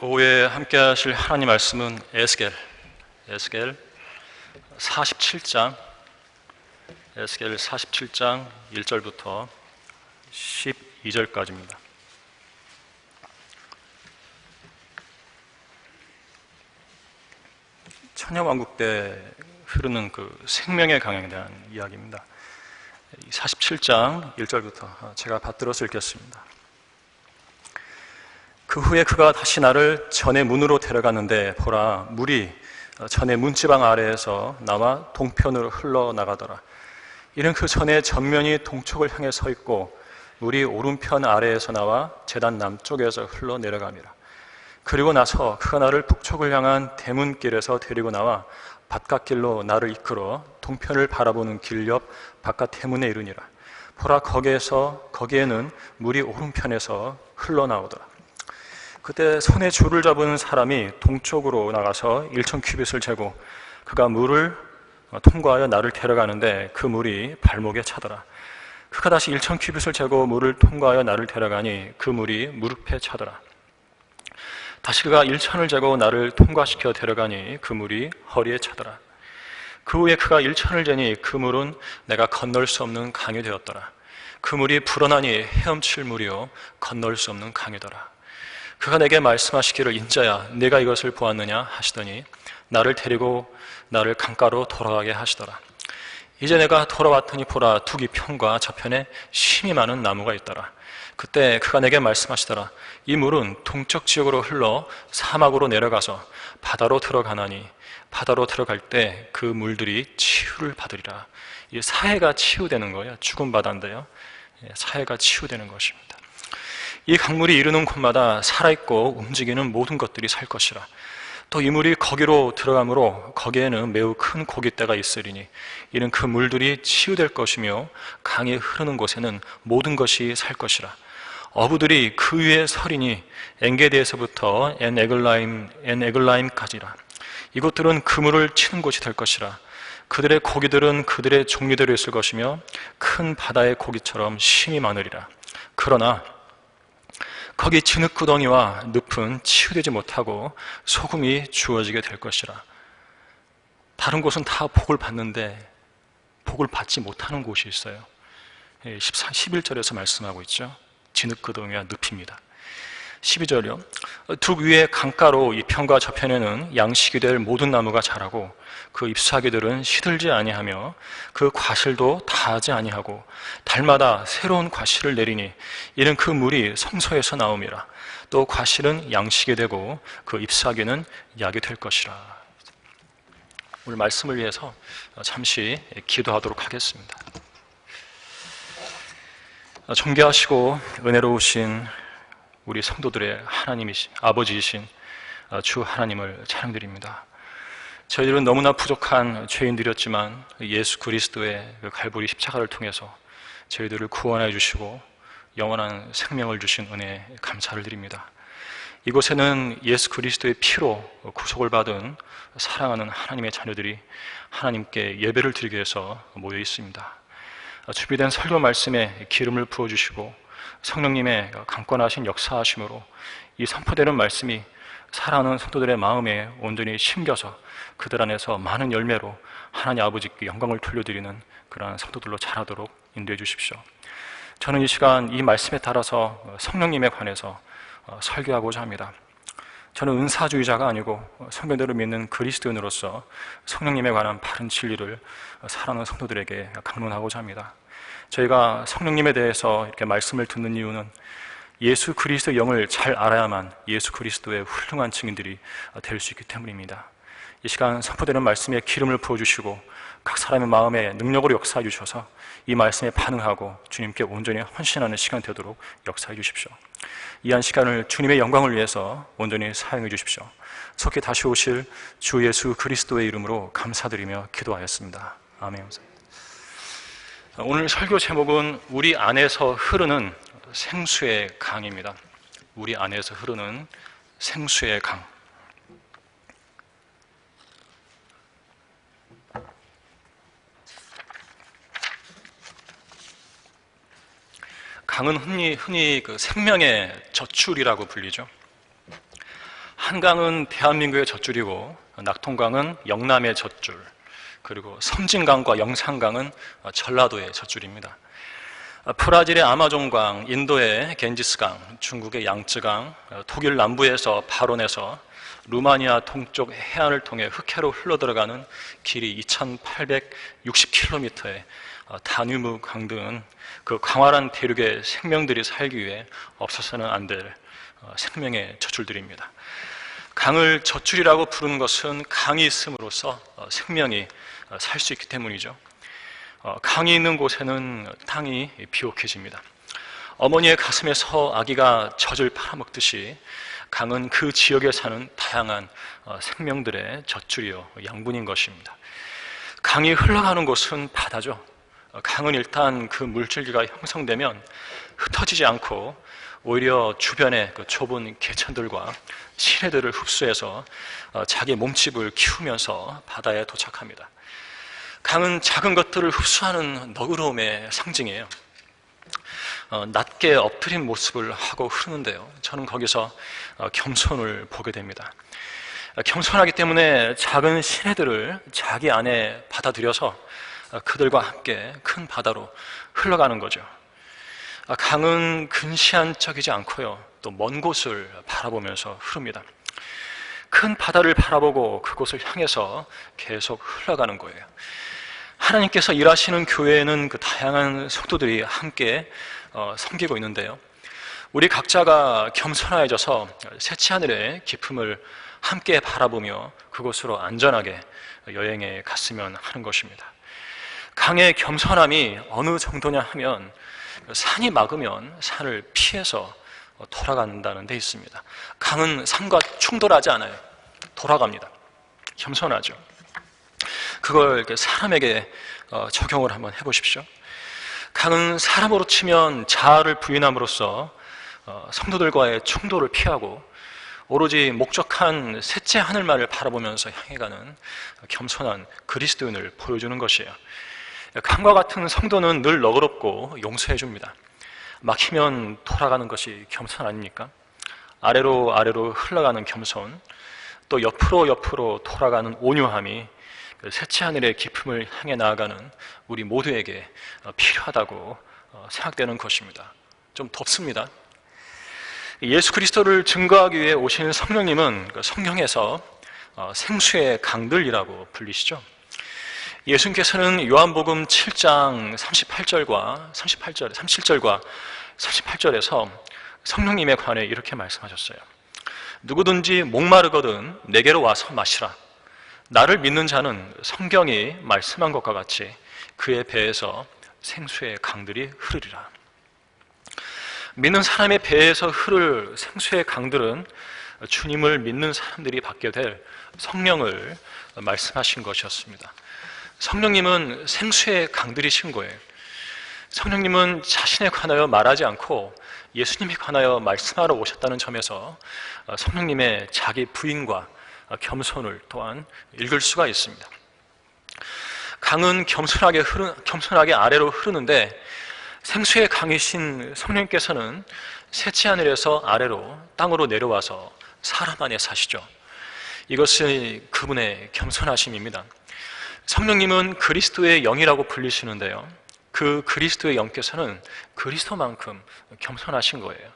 오후에 함께 하실 하나님 말씀은 에스겔 47장 1절부터 12절까지입니다. 천여왕국 때 흐르는 그 생명의 강에 대한 이야기입니다. 47장 1절부터 제가 받들어서 읽겠습니다. 그 후에 그가 다시 나를 전의 문으로 데려가는데 보라, 물이 전의 문지방 아래에서 나와 동편으로 흘러나가더라. 이는 그 전의 전면이 동쪽을 향해 서 있고 물이 오른편 아래에서 나와 제단 남쪽에서 흘러내려갑니다. 그리고 나서 그가 나를 북쪽을 향한 대문길에서 데리고 나와 바깥길로 나를 이끌어 동편을 바라보는 길 옆 바깥 대문에 이르니라. 보라, 거기에는 물이 오른편에서 흘러나오더라. 그때 손에 줄을 잡은 사람이 동쪽으로 나가서 1,000 큐빗을 재고 그가 물을 통과하여 나를 데려가는데 그 물이 발목에 차더라. 그가 다시 1,000 큐빗을 재고 물을 통과하여 나를 데려가니 그 물이 무릎에 차더라. 다시 그가 1,000을 재고 나를 통과시켜 데려가니 그 물이 허리에 차더라. 그 후에 그가 1,000을 재니 그 물은 내가 건널 수 없는 강이 되었더라. 그 물이 불어나니 헤엄칠 물이요 건널 수 없는 강이더라. 그가 내게 말씀하시기를, 인자야, 네가 이것을 보았느냐 하시더니 나를 데리고 나를 강가로 돌아가게 하시더라. 이제 내가 돌아왔더니 보라, 두기 편과 저편에 심이 많은 나무가 있더라. 그때 그가 내게 말씀하시더라. 이 물은 동쪽 지역으로 흘러 사막으로 내려가서 바다로 들어가나니 바다로 들어갈 때 그 물들이 치유를 받으리라. 이 사해가 치유되는 거예요. 죽은 바다인데요, 사해가 치유되는 것입니다. 이 강물이 이르는 곳마다 살아있고 움직이는 모든 것들이 살 것이라. 또 이 물이 거기로 들어가므로 거기에는 매우 큰 고깃대가 있으리니 이는 그 물들이 치유될 것이며 강이 흐르는 곳에는 모든 것이 살 것이라. 어부들이 그 위에 서리니 엔게디에서부터 엔에글라임까지라. 이곳들은 그물을 치는 곳이 될 것이라. 그들의 고기들은 그들의 종류대로 있을 것이며 큰 바다의 고기처럼 심이 많으리라. 그러나 거기 진흙구덩이와 늪은 치유되지 못하고 소금이 주어지게 될 것이라. 다른 곳은 다 복을 받는데 복을 받지 못하는 곳이 있어요. 11절에서 말씀하고 있죠. 진흙구덩이와 늪입니다. 12절이요. 둑 위에 강가로 이 편과 저편에는 양식이 될 모든 나무가 자라고 그 잎사귀들은 시들지 아니하며 그 과실도 다하지 아니하고 달마다 새로운 과실을 내리니 이는 그 물이 성소에서 나옴이라. 또 과실은 양식이 되고 그 잎사귀는 약이 될 것이라. 오늘 말씀을 위해서 잠시 기도하도록 하겠습니다. 존귀하시고 은혜로우신 우리 성도들의 하나님이신 아버지이신 주 하나님을 찬양드립니다. 저희들은 너무나 부족한 죄인들이었지만 예수 그리스도의 그 갈보리 십자가를 통해서 저희들을 구원해 주시고 영원한 생명을 주신 은혜에 감사를 드립니다. 이곳에는 예수 그리스도의 피로 구속을 받은 사랑하는 하나님의 자녀들이 하나님께 예배를 드리기 위해서 모여 있습니다. 준비된 설교 말씀에 기름을 부어주시고 성령님의 강권하신 역사하심으로 이 선포되는 말씀이 사랑하는 성도들의 마음에 온전히 심겨서 그들 안에서 많은 열매로 하나님 아버지께 영광을 돌려드리는 그러한 성도들로 자라도록 인도해 주십시오. 저는 이 시간 이 말씀에 따라서 성령님에 관해서 설교하고자 합니다. 저는 은사주의자가 아니고 성경대로 믿는 그리스도인으로서 성령님에 관한 바른 진리를 사랑하는 성도들에게 강론하고자 합니다. 저희가 성령님에 대해서 이렇게 말씀을 듣는 이유는 예수 그리스도의 영을 잘 알아야만 예수 그리스도의 훌륭한 증인들이 될 수 있기 때문입니다. 이 시간 선포되는 말씀에 기름을 부어주시고 각 사람의 마음에 능력으로 역사해 주셔서 이 말씀에 반응하고 주님께 온전히 헌신하는 시간 되도록 역사해 주십시오. 이 한 시간을 주님의 영광을 위해서 온전히 사용해 주십시오. 속히 다시 오실 주 예수 그리스도의 이름으로 감사드리며 기도하였습니다. 아멘. 오늘 설교 제목은 우리 안에서 흐르는 생수의 강입니다. 우리 안에서 흐르는 생수의 강. 강은 흔히 그 생명의 젖줄이라고 불리죠. 한강은 대한민국의 젖줄이고 낙동강은 영남의 젖줄, 그리고 섬진강과 영산강은 전라도의 젖줄입니다. 브라질의 아마존강, 인도의 겐지스강, 중국의 양쯔강, 독일 남부에서 발원해서 루마니아 동쪽 해안을 통해 흑해로 흘러들어가는 길이 2860km의 다뉴브 강 등은 그 광활한 대륙의 생명들이 살기 위해 없어서는 안 될 생명의 젖줄들입니다. 강을 젖줄이라고 부르는 것은 강이 있음으로써 생명이 살 수 있기 때문이죠. 강이 있는 곳에는 땅이 비옥해집니다. 어머니의 가슴에서 아기가 젖을 팔아먹듯이 강은 그 지역에 사는 다양한 생명들의 젖줄이요 양분인 것입니다. 강이 흘러가는 곳은 바다죠. 강은 일단 그 물줄기가 형성되면 흩어지지 않고 오히려 주변의 그 좁은 개천들과 시내들을 흡수해서 자기 몸집을 키우면서 바다에 도착합니다. 강은 작은 것들을 흡수하는 너그러움의 상징이에요. 낮게 엎드린 모습을 하고 흐르는데요, 저는 거기서 겸손을 보게 됩니다. 겸손하기 때문에 작은 시내들을 자기 안에 받아들여서 그들과 함께 큰 바다로 흘러가는 거죠. 강은 근시안적이지 않고요, 또 먼 곳을 바라보면서 흐릅니다. 큰 바다를 바라보고 그곳을 향해서 계속 흘러가는 거예요. 하나님께서 일하시는 교회에는 그 다양한 성도들이 함께 섬기고 있는데요, 우리 각자가 겸손해져서 새치 하늘의 기품을 함께 바라보며 그곳으로 안전하게 여행에 갔으면 하는 것입니다. 강의 겸손함이 어느 정도냐 하면 산이 막으면 산을 피해서 돌아간다는 데 있습니다. 강은 산과 충돌하지 않아요. 돌아갑니다. 겸손하죠. 그걸 사람에게 적용을 한번 해보십시오. 강은 사람으로 치면 자아를 부인함으로써 성도들과의 충돌을 피하고 오로지 목적한 셋째 하늘만을 바라보면서 향해가는 겸손한 그리스도인을 보여주는 것이에요. 강과 같은 성도는 늘 너그럽고 용서해 줍니다. 막히면 돌아가는 것이 겸손 아닙니까? 아래로 흘러가는 겸손, 또 옆으로 돌아가는 온유함이 셋째 하늘의 기품을 향해 나아가는 우리 모두에게 필요하다고 생각되는 것입니다. 좀 덥습니다. 예수 그리스도를 증거하기 위해 오신 성령님은 성경에서 생수의 강들이라고 불리시죠. 예수님께서는 요한복음 7장 37절과 38절에서 성령님에 관해 이렇게 말씀하셨어요. 누구든지 목마르거든 내게로 와서 마시라. 나를 믿는 자는 성경이 말씀한 것과 같이 그의 배에서 생수의 강들이 흐르리라. 믿는 사람의 배에서 흐를 생수의 강들은 주님을 믿는 사람들이 받게 될 성령을 말씀하신 것이었습니다. 성령님은 생수의 강들이신 거예요. 성령님은 자신에 관하여 말하지 않고 예수님에 관하여 말씀하러 오셨다는 점에서 성령님의 자기 부인과 겸손을 또한 읽을 수가 있습니다. 강은 겸손하게 아래로 흐르는데 생수의 강이신 성령님께서는 셋째 하늘에서 아래로 땅으로 내려와서 사람 안에 사시죠. 이것이 그분의 겸손하심입니다. 성령님은 그리스도의 영이라고 불리시는데요, 그 그리스도의 영께서는 그리스도만큼 겸손하신 거예요.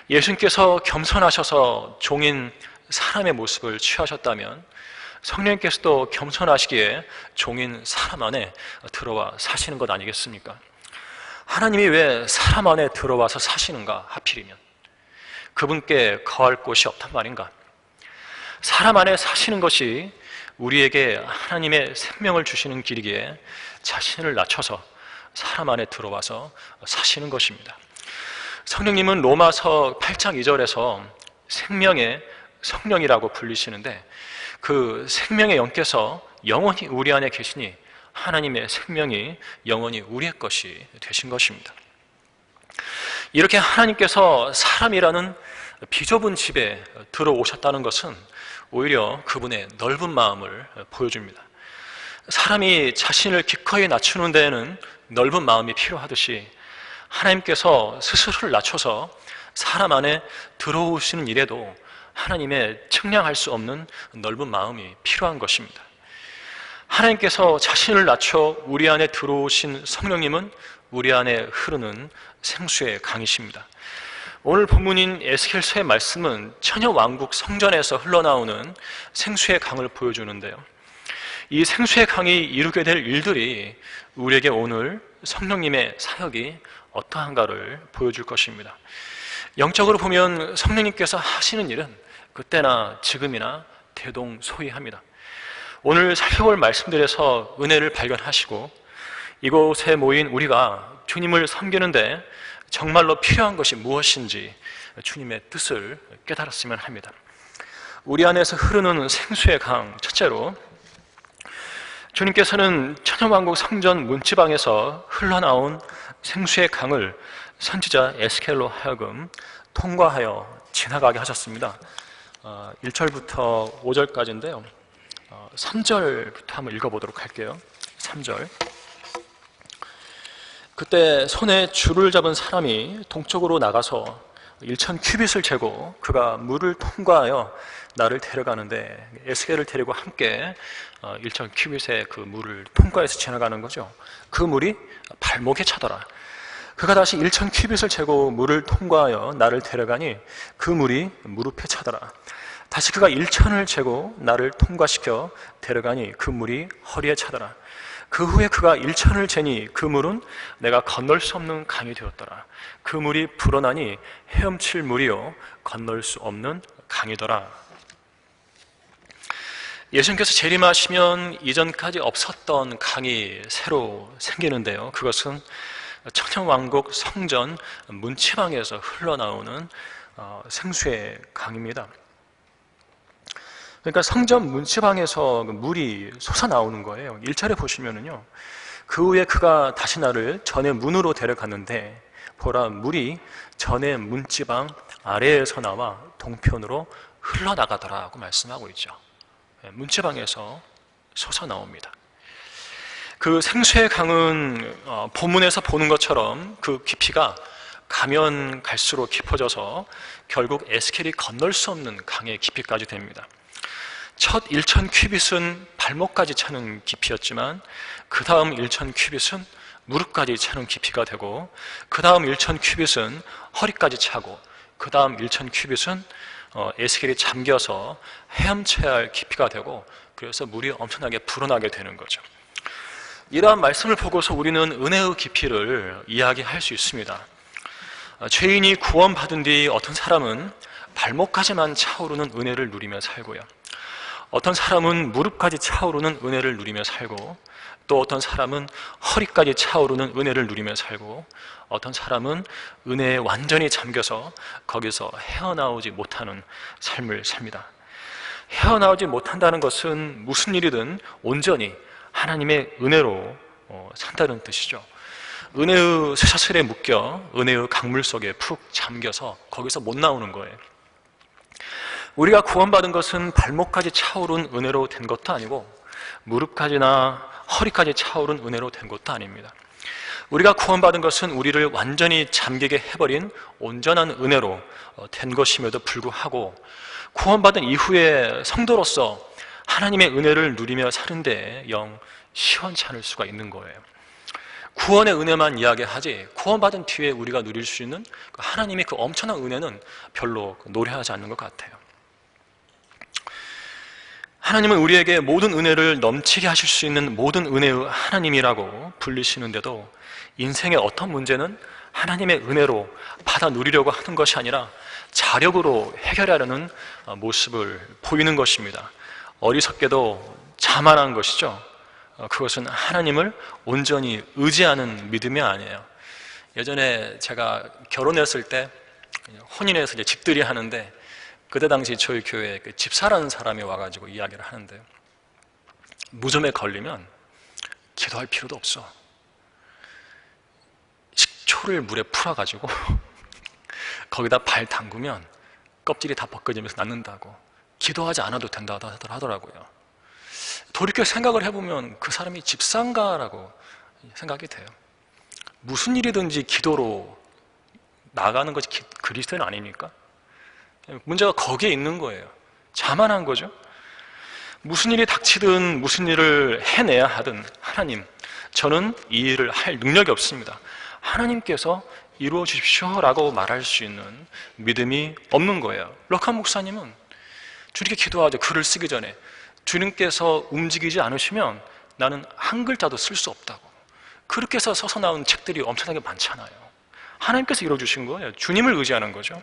예수님께서 겸손하셔서 종인 사람의 모습을 취하셨다면 성령님께서도 겸손하시기에 종인 사람 안에 들어와 사시는 것 아니겠습니까? 하나님이 왜 사람 안에 들어와서 사시는가, 하필이면 그분께 거할 곳이 없단 말인가? 사람 안에 사시는 것이 우리에게 하나님의 생명을 주시는 길이기에 자신을 낮춰서 사람 안에 들어와서 사시는 것입니다. 성령님은 로마서 8장 2절에서 생명의 성령이라고 불리시는데 그 생명의 영께서 영원히 우리 안에 계시니 하나님의 생명이 영원히 우리의 것이 되신 것입니다. 이렇게 하나님께서 사람이라는 비좁은 집에 들어오셨다는 것은 오히려 그분의 넓은 마음을 보여줍니다. 사람이 자신을 기꺼이 낮추는 데에는 넓은 마음이 필요하듯이 하나님께서 스스로를 낮춰서 사람 안에 들어오시는 일에도 하나님의 측량할 수 없는 넓은 마음이 필요한 것입니다. 하나님께서 자신을 낮춰 우리 안에 들어오신 성령님은 우리 안에 흐르는 생수의 강이십니다. 오늘 본문인 에스겔서의 말씀은 천여왕국 성전에서 흘러나오는 생수의 강을 보여주는데요. 이 생수의 강이 이루게 될 일들이 우리에게 오늘 성령님의 사역이 어떠한가를 보여줄 것입니다. 영적으로 보면 성령님께서 하시는 일은 그때나 지금이나 대동소이합니다. 오늘 살펴볼 말씀들에서 은혜를 발견하시고 이곳에 모인 우리가 주님을 섬기는데 정말로 필요한 것이 무엇인지 주님의 뜻을 깨달았으면 합니다. 우리 안에서 흐르는 생수의 강, 첫째로 주님께서는 천여왕국 성전 문지방에서 흘러나온 생수의 강을 선지자 에스겔로 하여금 통과하여 지나가게 하셨습니다. 1절부터 5절까지인데요. 3절부터 한번 읽어보도록 할게요. 3절. 그때 손에 줄을 잡은 사람이 동쪽으로 나가서 1,000 큐빗을 재고 그가 물을 통과하여 나를 데려가는데, 에스겔을 데리고 함께 1,000 큐빗의 그 물을 통과해서 지나가는 거죠. 그 물이 발목에 차더라. 그가 다시 1,000 큐빗을 재고 물을 통과하여 나를 데려가니 그 물이 무릎에 차더라. 다시 그가 1,000을 재고 나를 통과시켜 데려가니 그 물이 허리에 차더라. 그 후에 그가 1,000을 재니 그 물은 내가 건널 수 없는 강이 되었더라. 그 물이 불어나니 헤엄칠 물이요 건널 수 없는 강이더라. 예수님께서 재림하시면 이전까지 없었던 강이 새로 생기는데요. 그것은 천여왕국 성전 문지방에서 흘러나오는 생수의 강입니다. 그러니까 성전 문지방에서 물이 솟아나오는 거예요. 1절에 보시면은요, 그 후에 그가 다시 나를 전의 문으로 데려갔는데 보라, 물이 전의 문지방 아래에서 나와 동편으로 흘러나가더라고 말씀하고 있죠. 문지방에서 솟아나옵니다. 그 생수의 강은 본문에서 보는 것처럼 그 깊이가 가면 갈수록 깊어져서 결국 에스겔이 건널 수 없는 강의 깊이까지 됩니다. 첫 1,000 큐빗은 발목까지 차는 깊이였지만 그 다음 1,000 큐빗은 무릎까지 차는 깊이가 되고 그 다음 1,000 큐빗은 허리까지 차고 그 다음 1,000 큐빗은 에스겔이 잠겨서 헤엄쳐야 할 깊이가 되고, 그래서 물이 엄청나게 불어나게 되는 거죠. 이러한 말씀을 보고서 우리는 은혜의 깊이를 이야기할 수 있습니다. 죄인이 구원받은 뒤 어떤 사람은 발목까지만 차오르는 은혜를 누리며 살고요, 어떤 사람은 무릎까지 차오르는 은혜를 누리며 살고, 또 어떤 사람은 허리까지 차오르는 은혜를 누리며 살고, 어떤 사람은 은혜에 완전히 잠겨서 거기서 헤어나오지 못하는 삶을 삽니다. 헤어나오지 못한다는 것은 무슨 일이든 온전히 하나님의 은혜로 산다는 뜻이죠. 은혜의 쇠사슬에 묶여 은혜의 강물 속에 푹 잠겨서 거기서 못 나오는 거예요. 우리가 구원받은 것은 발목까지 차오른 은혜로 된 것도 아니고 무릎까지나 허리까지 차오른 은혜로 된 것도 아닙니다. 우리가 구원받은 것은 우리를 완전히 잠기게 해버린 온전한 은혜로 된 것임에도 불구하고 구원받은 이후에 성도로서 하나님의 은혜를 누리며 사는데 영 시원치 않을 수가 있는 거예요. 구원의 은혜만 이야기하지 구원받은 뒤에 우리가 누릴 수 있는 하나님의 그 엄청난 은혜는 별로 노래하지 않는 것 같아요. 하나님은 우리에게 모든 은혜를 넘치게 하실 수 있는 모든 은혜의 하나님이라고 불리시는데도 인생의 어떤 문제는 하나님의 은혜로 받아 누리려고 하는 것이 아니라 자력으로 해결하려는 모습을 보이는 것입니다. 어리석게도 자만한 것이죠. 그것은 하나님을 온전히 의지하는 믿음이 아니에요. 예전에 제가 결혼했을 때 혼인해서 이제 집들이 하는데 그때 당시 저희 교회에 집사라는 사람이 와가지고 이야기를 하는데, 무좀에 걸리면 기도할 필요도 없어. 식초를 물에 풀어가지고 거기다 발 담그면 껍질이 다 벗겨지면서 낫는다고, 기도하지 않아도 된다고 하더라고요. 돌이켜 생각을 해보면 그 사람이 집사인가라고 생각이 돼요. 무슨 일이든지 기도로 나가는 것이 그리스도인 아닙니까? 문제가 거기에 있는 거예요. 자만한 거죠. 무슨 일이 닥치든 무슨 일을 해내야 하든 하나님, 저는 이 일을 할 능력이 없습니다. 하나님께서 이루어 주십시오라고 말할 수 있는 믿음이 없는 거예요. 럭한 목사님은 주님께 기도하죠. 글을 쓰기 전에 주님께서 움직이지 않으시면 나는 한 글자도 쓸 수 없다고. 그렇게 해서 서서 나온 책들이 엄청나게 많잖아요. 하나님께서 이루어주신 거예요. 주님을 의지하는 거죠.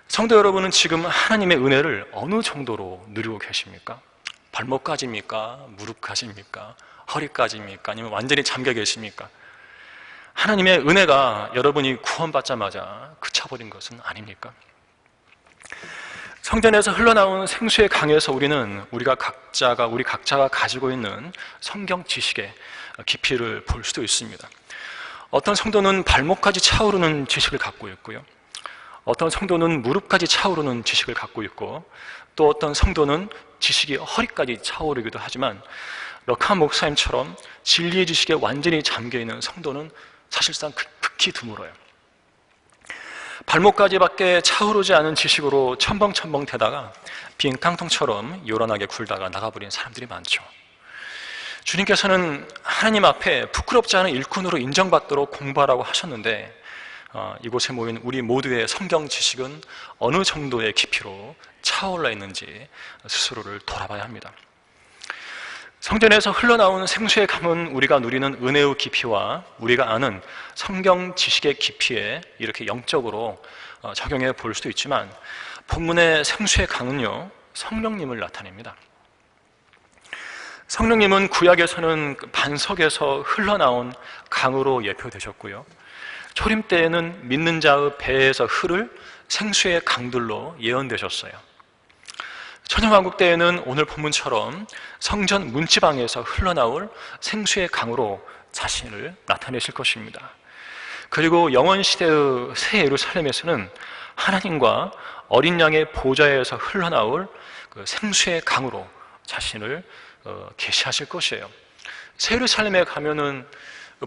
성도 여러분은 지금 하나님의 은혜를 어느 정도로 누리고 계십니까? 발목까지입니까? 무릎까지입니까? 허리까지입니까? 아니면 완전히 잠겨 계십니까? 하나님의 은혜가 여러분이 구원받자마자 그쳐버린 것은 아닙니까? 성전에서 흘러나온 생수의 강에서 우리는 우리 각자가 가지고 있는 성경 지식의 깊이를 볼 수도 있습니다. 어떤 성도는 발목까지 차오르는 지식을 갖고 있고요. 어떤 성도는 무릎까지 차오르는 지식을 갖고 있고, 또 어떤 성도는 지식이 허리까지 차오르기도 하지만, 럭한 목사님처럼 진리의 지식에 완전히 잠겨있는 성도는 사실상 극히 드물어요. 발목까지밖에 차오르지 않은 지식으로 첨벙첨벙 대다가 빈 깡통처럼 요란하게 굴다가 나가버린 사람들이 많죠. 주님께서는 하나님 앞에 부끄럽지 않은 일꾼으로 인정받도록 공부하라고 하셨는데, 이곳에 모인 우리 모두의 성경 지식은 어느 정도의 깊이로 차올라 있는지 스스로를 돌아봐야 합니다. 성전에서 흘러나오는 생수의 강은 우리가 누리는 은혜의 깊이와 우리가 아는 성경 지식의 깊이에 이렇게 영적으로 적용해 볼 수도 있지만, 본문의 생수의 강은요, 성령님을 나타냅니다. 성령님은 구약에서는 반석에서 흘러나온 강으로 예표되셨고요, 초림 때에는 믿는 자의 배에서 흐를 생수의 강들로 예언되셨어요. 천연왕국 때에는 오늘 본문처럼 성전 문지방에서 흘러나올 생수의 강으로 자신을 나타내실 것입니다. 그리고 영원시대의 새 예루살렘에서는 하나님과 어린 양의 보좌에서 흘러나올 그 생수의 강으로 자신을 계시하실 것이에요. 새 예루살렘에 가면은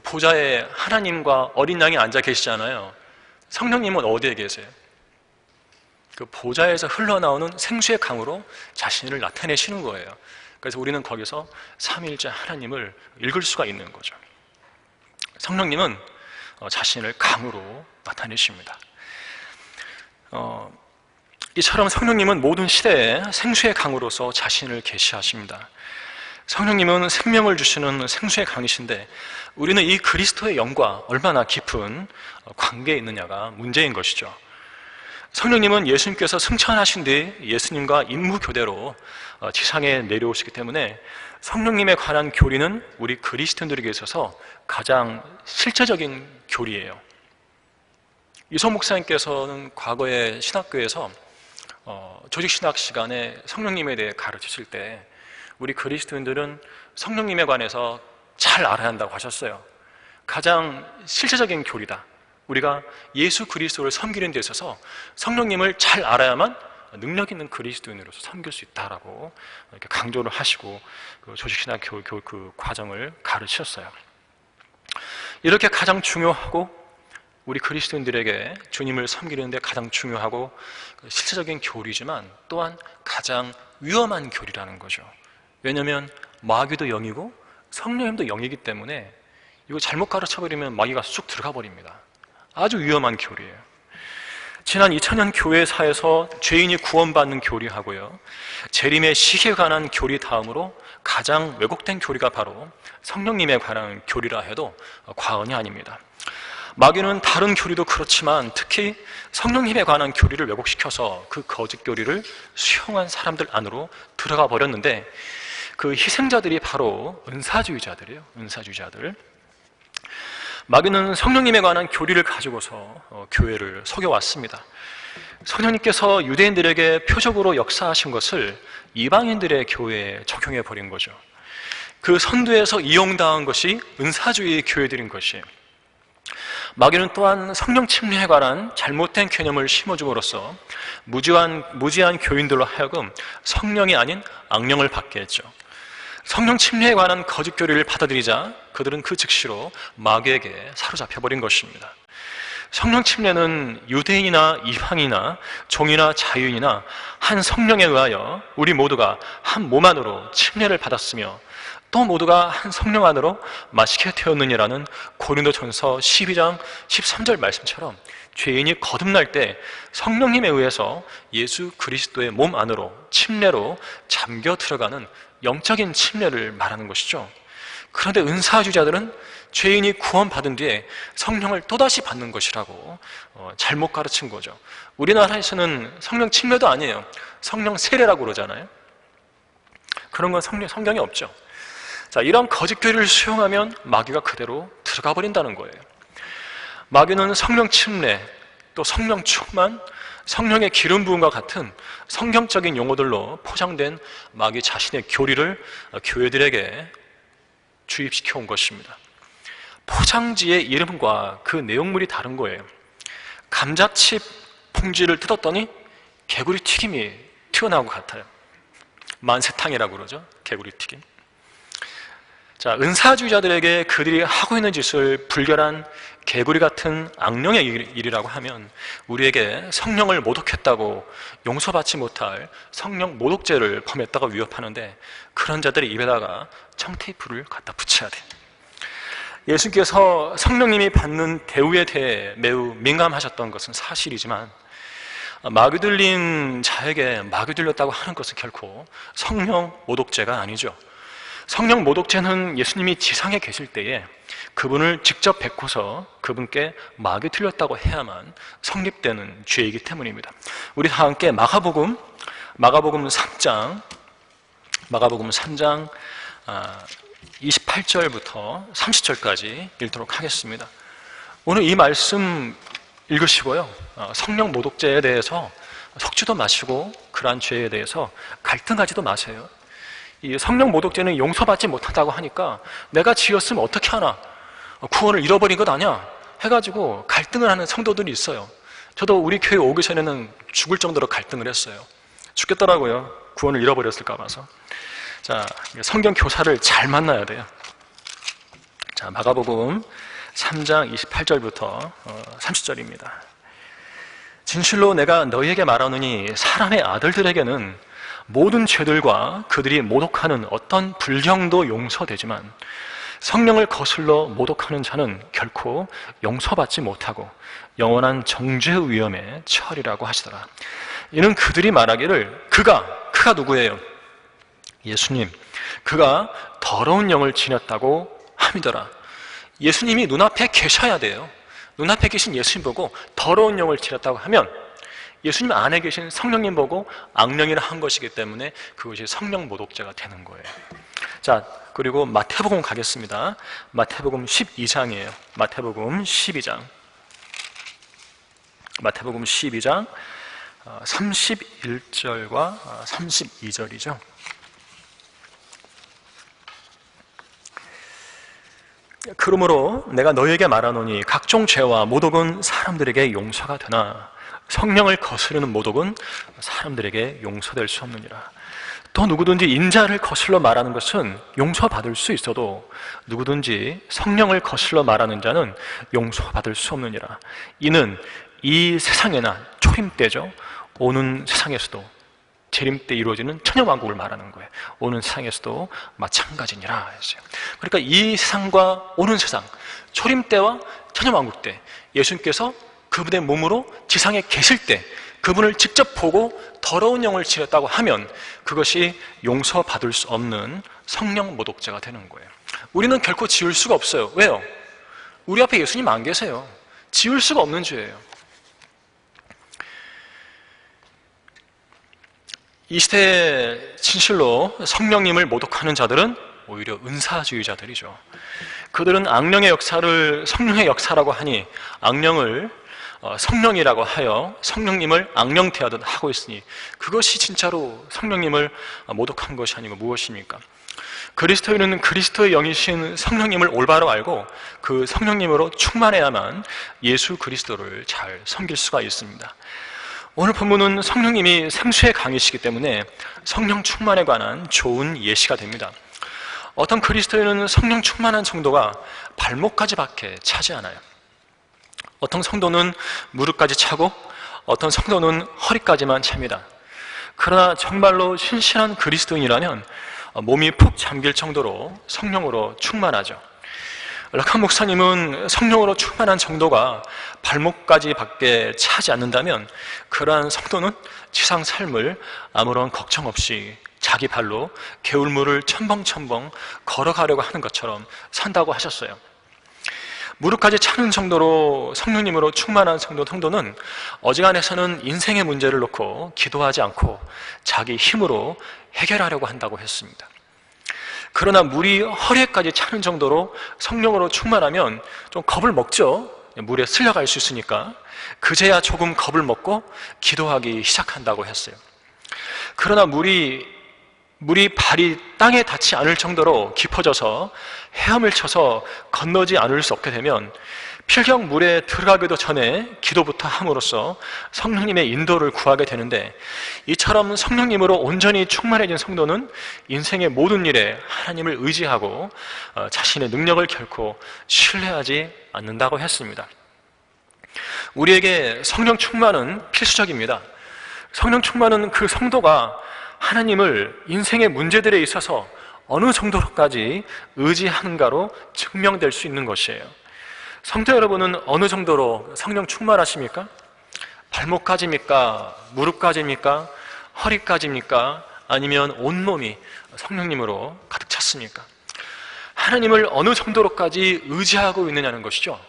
보좌에 하나님과 어린 양이 앉아 계시잖아요. 성령님은 어디에 계세요? 그 보좌에서 흘러나오는 생수의 강으로 자신을 나타내시는 거예요. 그래서 우리는 거기서 삼위일체 하나님을 읽을 수가 있는 거죠. 성령님은 자신을 강으로 나타내십니다. 이처럼 성령님은 모든 시대에 생수의 강으로서 자신을 계시하십니다. 성령님은 생명을 주시는 생수의 강이신데, 우리는 이 그리스도의 영과 얼마나 깊은 관계에 있느냐가 문제인 것이죠. 성령님은 예수님께서 승천하신 뒤 예수님과 임무교대로 지상에 내려오시기 때문에 성령님에 관한 교리는 우리 그리스도인들에게 있어서 가장 실제적인 교리예요. 이소 목사님께서는 과거에 신학교에서 조직신학 시간에 성령님에 대해 가르치실 때 우리 그리스도인들은 성령님에 관해서 잘 알아야 한다고 하셨어요. 가장 실제적인 교리다. 우리가 예수 그리스도를 섬기는 데 있어서 성령님을 잘 알아야만 능력 있는 그리스도인으로서 섬길 수 있다라고 이렇게 강조를 하시고 그 조직신학 그 과정을 가르치셨어요. 이렇게 가장 중요하고 우리 그리스도인들에게 주님을 섬기는 데 가장 중요하고 실체적인 교리지만 또한 가장 위험한 교리라는 거죠. 왜냐하면 마귀도 영이고 성령님도 영이기 때문에 이거 잘못 가르쳐버리면 마귀가 쑥 들어가 버립니다. 아주 위험한 교리예요. 지난 2000년 교회사에서 죄인이 구원받는 교리하고요, 재림의 시기에 관한 교리 다음으로 가장 왜곡된 교리가 바로 성령님에 관한 교리라 해도 과언이 아닙니다. 마귀는 다른 교리도 그렇지만 특히 성령님에 관한 교리를 왜곡시켜서 그 거짓 교리를 수용한 사람들 안으로 들어가 버렸는데, 그 희생자들이 바로 은사주의자들이에요. 은사주의자들. 마귀는 성령님에 관한 교리를 가지고서 교회를 속여왔습니다. 성령님께서 유대인들에게 표적으로 역사하신 것을 이방인들의 교회에 적용해 버린 거죠. 그 선두에서 이용당한 것이 은사주의 교회들인 것이에요. 마귀는 또한 성령 침례에 관한 잘못된 개념을 심어줌으로써 무지한 교인들로 하여금 성령이 아닌 악령을 받게 했죠. 성령 침례에 관한 거짓 교리를 받아들이자 그들은 그 즉시로 마귀에게 사로잡혀버린 것입니다. 성령 침례는 유대인이나 이방이나 종이나 자유인이나 한 성령에 의하여 우리 모두가 한 몸 안으로 침례를 받았으며 또 모두가 한 성령 안으로 마시게 되었느니라는 고린도전서 12장 13절 말씀처럼 죄인이 거듭날 때 성령님에 의해서 예수 그리스도의 몸 안으로 침례로 잠겨 들어가는 영적인 침례를 말하는 것이죠. 그런데 은사주자들은 죄인이 구원받은 뒤에 성령을 또다시 받는 것이라고 잘못 가르친 거죠. 우리나라에서는 성령 침례도 아니에요. 성령 세례라고 그러잖아요. 그런 건 성경에 없죠. 자, 이런 거짓 교리를 수용하면 마귀가 그대로 들어가 버린다는 거예요. 마귀는 성령 침례, 또 성령 충만, 성령의 기름 부음과 같은 성경적인 용어들로 포장된 마귀 자신의 교리를 교회들에게 주입시켜 온 것입니다. 포장지의 이름과 그 내용물이 다른 거예요. 감자칩 봉지를 뜯었더니 개구리 튀김이 튀어나온 것 같아요. 만세탕이라고 그러죠. 개구리 튀김. 자, 은사주의자들에게 그들이 하고 있는 짓을 불결한 개구리 같은 악령의 일이라고 하면 우리에게 성령을 모독했다고 용서받지 못할 성령 모독죄를 범했다고 위협하는데, 그런 자들의 입에다가 청테이프를 갖다 붙여야 돼. 예수께서 성령님이 받는 대우에 대해 매우 민감하셨던 것은 사실이지만 마귀 들린 자에게 마귀 들렸다고 하는 것은 결코 성령 모독죄가 아니죠. 성령 모독죄는 예수님이 지상에 계실 때에 그분을 직접 뵙고서 그분께 마귀 틀렸다고 해야만 성립되는 죄이기 때문입니다. 우리 다 함께 마가복음 3장 28절부터 30절까지 읽도록 하겠습니다. 오늘 이 말씀 읽으시고요, 성령 모독죄에 대해서 속지도 마시고 그러한 죄에 대해서 갈등하지도 마세요. 이 성령 모독죄는 용서받지 못한다고 하니까 내가 지었으면 어떻게 하나, 구원을 잃어버린 것 아니야 해가지고 갈등을 하는 성도들이 있어요. 저도 우리 교회 오기 전에는 죽을 정도로 갈등을 했어요. 죽겠더라고요. 구원을 잃어버렸을까 봐서. 자, 성경 교사를 잘 만나야 돼요. 자, 마가복음 3장 28절부터 30절입니다. 진실로 내가 너희에게 말하노니 사람의 아들들에게는 모든 죄들과 그들이 모독하는 어떤 불경도 용서되지만 성령을 거슬러 모독하는 자는 결코 용서받지 못하고 영원한 정죄의 위험에 처리라고 하시더라. 이는 그들이 말하기를 그가 누구예요? 예수님. 그가 더러운 영을 지녔다고 함이더라. 예수님이 눈앞에 계셔야 돼요. 눈앞에 계신 예수님 보고 더러운 영을 지녔다고 하면 예수님 안에 계신 성령님 보고 악령이라 한 것이기 때문에 그것이 성령 모독죄가 되는 거예요. 자, 그리고 마태복음 가겠습니다. 마태복음 12장이에요. 마태복음 12장 31절과 32절이죠. 그러므로 내가 너희에게 말하노니 각종 죄와 모독은 사람들에게 용서가 되나 성령을 거스르는 모독은 사람들에게 용서될 수 없느니라. 또 누구든지 인자를 거슬러 말하는 것은 용서받을 수 있어도 누구든지 성령을 거슬러 말하는 자는 용서받을 수 없느니라. 이는 이 세상에나 초림 때죠. 오는 세상에서도 재림 때 이루어지는 천년왕국을 말하는 거예요. 오는 세상에서도 마찬가지니라 했어요. 그러니까 이 세상과 오는 세상, 초림 때와 천년왕국 때 예수님께서 그분의 몸으로 지상에 계실 때 그분을 직접 보고 더러운 영을 지녔다고 하면 그것이 용서받을 수 없는 성령 모독죄가 되는 거예요. 우리는 결코 지울 수가 없어요. 왜요? 우리 앞에 예수님 안 계세요. 지울 수가 없는 죄예요. 이 시대에 진실로 성령님을 모독하는 자들은 오히려 은사주의자들이죠. 그들은 악령의 역사를 성령의 역사라고 하니 악령을 성령이라고 하여 성령님을 악령 대하듯 하고 있으니 그것이 진짜로 성령님을 모독한 것이 아니고 무엇입니까? 그리스도인은 그리스도의 영이신 성령님을 올바로 알고 그 성령님으로 충만해야만 예수 그리스도를 잘 섬길 수가 있습니다. 오늘 본문은 성령님이 생수의 강이시기 때문에 성령 충만에 관한 좋은 예시가 됩니다. 어떤 그리스도인은 성령 충만한 정도가 발목까지 밖에 차지 않아요. 어떤 성도는 무릎까지 차고 어떤 성도는 허리까지만 찹니다. 그러나 정말로 신실한 그리스도인이라면 몸이 푹 잠길 정도로 성령으로 충만하죠. 락한 목사님은 성령으로 충만한 정도가 발목까지 밖에 차지 않는다면 그러한 성도는 지상 삶을 아무런 걱정 없이 자기 발로 개울물을 첨벙첨벙 걸어가려고 하는 것처럼 산다고 하셨어요. 무릎까지 차는 정도로 성령님으로 충만한 성도는 어지간해서는 인생의 문제를 놓고 기도하지 않고 자기 힘으로 해결하려고 한다고 했습니다. 그러나 물이 허리에까지 차는 정도로 성령으로 충만하면 좀 겁을 먹죠. 물에 쓸려갈 수 있으니까. 그제야 조금 겁을 먹고 기도하기 시작한다고 했어요. 그러나 물이 발이 땅에 닿지 않을 정도로 깊어져서 헤엄을 쳐서 건너지 않을 수 없게 되면 필경 물에 들어가기도 전에 기도부터 함으로써 성령님의 인도를 구하게 되는데, 이처럼 성령님으로 온전히 충만해진 성도는 인생의 모든 일에 하나님을 의지하고 자신의 능력을 결코 신뢰하지 않는다고 했습니다. 우리에게 성령 충만은 필수적입니다. 성령 충만은 그 성도가 하나님을 인생의 문제들에 있어서 어느 정도로까지 의지하는가로 증명될 수 있는 것이에요. 성도 여러분은 어느 정도로 성령 충만하십니까? 발목까지입니까? 무릎까지입니까? 허리까지입니까? 아니면 온몸이 성령님으로 가득 찼습니까? 하나님을 어느 정도로까지 의지하고 있느냐는 것이죠.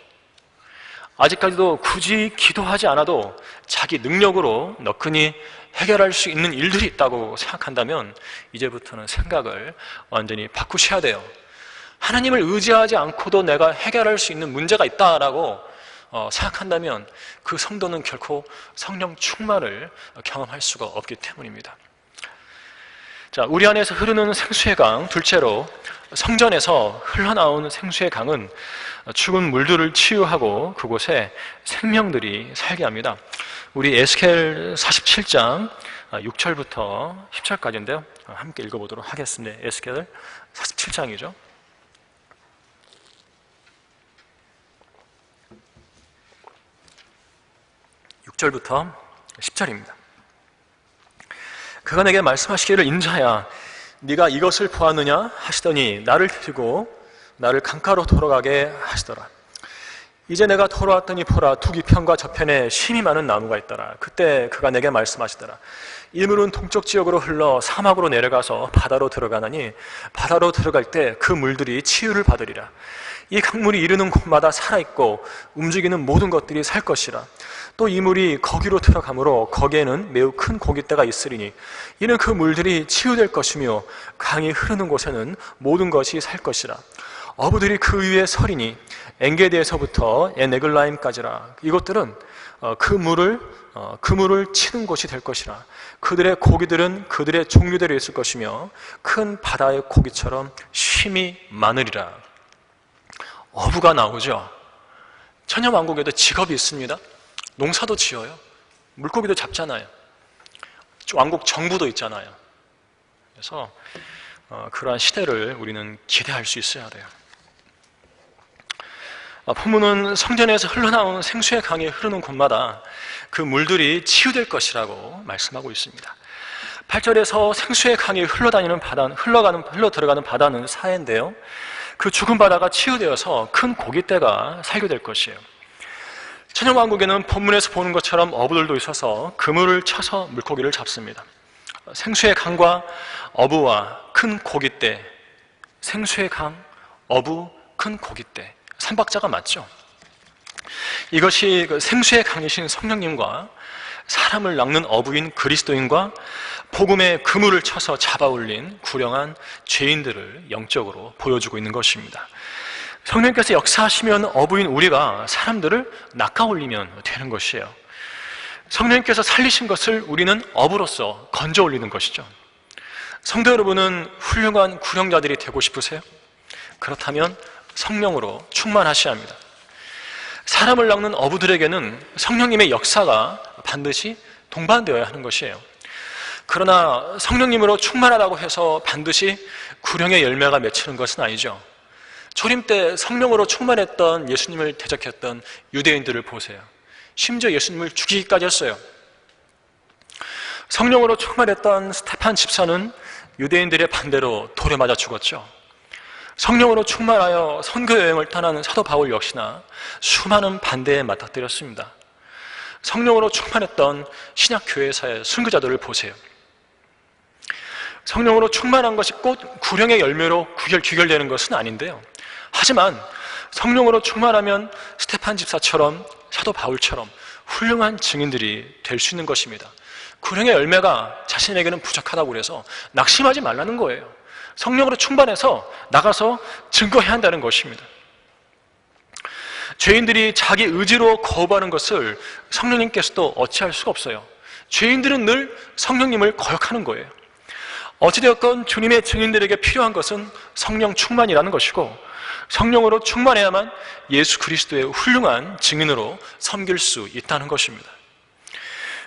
아직까지도 굳이 기도하지 않아도 자기 능력으로 너끈히 해결할 수 있는 일들이 있다고 생각한다면 이제부터는 생각을 완전히 바꾸셔야 돼요. 하나님을 의지하지 않고도 내가 해결할 수 있는 문제가 있다라고 생각한다면 그 성도는 결코 성령 충만을 경험할 수가 없기 때문입니다. 자, 우리 안에서 흐르는 생수의 강, 둘째로 성전에서 흘러나오는 생수의 강은 죽은 물들을 치유하고 그곳에 생명들이 살게 합니다. 우리 에스겔 47장 6절부터 10절까지인데요. 함께 읽어보도록 하겠습니다. 에스겔 47장이죠. 6절부터 10절입니다. 그가 내게 말씀하시기를, 인자야, 네가 이것을 보았느냐 하시더니 나를 데리고 나를 강가로 돌아가게 하시더라. 이제 내가 돌아왔더니 보라, 두 뒤편과 저편에 심이 많은 나무가 있더라. 그때 그가 내게 말씀하시더라. 이 물은 동쪽 지역으로 흘러 사막으로 내려가서 바다로 들어가나니 바다로 들어갈 때 그 물들이 치유를 받으리라. 이 강물이 이르는 곳마다 살아있고 움직이는 모든 것들이 살 것이라. 또 이 물이 거기로 들어가므로 거기에는 매우 큰 고깃대가 있으리니 이는 그 물들이 치유될 것이며 강이 흐르는 곳에는 모든 것이 살 것이라. 어부들이 그 위에 서리니 엔게디에서부터 에네글라임까지라. 이것들은 그 물을 치는 곳이 될 것이라. 그들의 고기들은 그들의 종류대로 있을 것이며 큰 바다의 고기처럼 쉼이 많으리라. 어부가 나오죠. 천년왕국에도 직업이 있습니다. 농사도 지어요. 물고기도 잡잖아요. 왕국 정부도 있잖아요. 그래서 그러한 시대를 우리는 기대할 수 있어야 돼요. 본문은 성전에서 흘러나오는 생수의 강이 흐르는 곳마다 그 물들이 치유될 것이라고 말씀하고 있습니다. 8절에서 생수의 강이 흘러들어가는 바다는 사해인데요, 그 죽은 바다가 치유되어서 큰 고깃대가 살게 될 것이에요. 천년왕국에는 본문에서 보는 것처럼 어부들도 있어서 그물을 쳐서 물고기를 잡습니다. 생수의 강과 어부와 큰 고깃대, 생수의 강, 어부, 큰 고깃대, 삼박자가 맞죠? 이것이 그 생수의 강이신 성령님과 사람을 낚는 어부인 그리스도인과 복음의 그물을 쳐서 잡아올린 구령한 죄인들을 영적으로 보여주고 있는 것입니다. 성령께서 역사하시면 어부인 우리가 사람들을 낚아올리면 되는 것이에요. 성령께서 살리신 것을 우리는 어부로서 건져 올리는 것이죠. 성도 여러분은 훌륭한 구령자들이 되고 싶으세요? 그렇다면 성령으로 충만하셔야 합니다. 사람을 낚는 어부들에게는 성령님의 역사가 반드시 동반되어야 하는 것이에요. 그러나 성령님으로 충만하다고 해서 반드시 구령의 열매가 맺히는 것은 아니죠. 초림 때 성령으로 충만했던 예수님을 대적했던 유대인들을 보세요. 심지어 예수님을 죽이기까지 했어요. 성령으로 충만했던 스테판 집사는 유대인들의 반대로 돌에 맞아 죽었죠. 성령으로 충만하여 선교 여행을 떠나는 사도 바울 역시나 수많은 반대에 맞닥뜨렸습니다. 성령으로 충만했던 신약 교회사의 순교자들을 보세요. 성령으로 충만한 것이 꼭 구령의 열매로 귀결되는 것은 아닌데요. 하지만 성령으로 충만하면 스테판 집사처럼 사도 바울처럼 훌륭한 증인들이 될 수 있는 것입니다. 구령의 열매가 자신에게는 부족하다고 그래서 낙심하지 말라는 거예요. 성령으로 충만해서 나가서 증거해야 한다는 것입니다. 죄인들이 자기 의지로 거부하는 것을 성령님께서도 어찌할 수가 없어요. 죄인들은 늘 성령님을 거역하는 거예요. 어찌되었건 주님의 증인들에게 필요한 것은 성령 충만이라는 것이고, 성령으로 충만해야만 예수 그리스도의 훌륭한 증인으로 섬길 수 있다는 것입니다.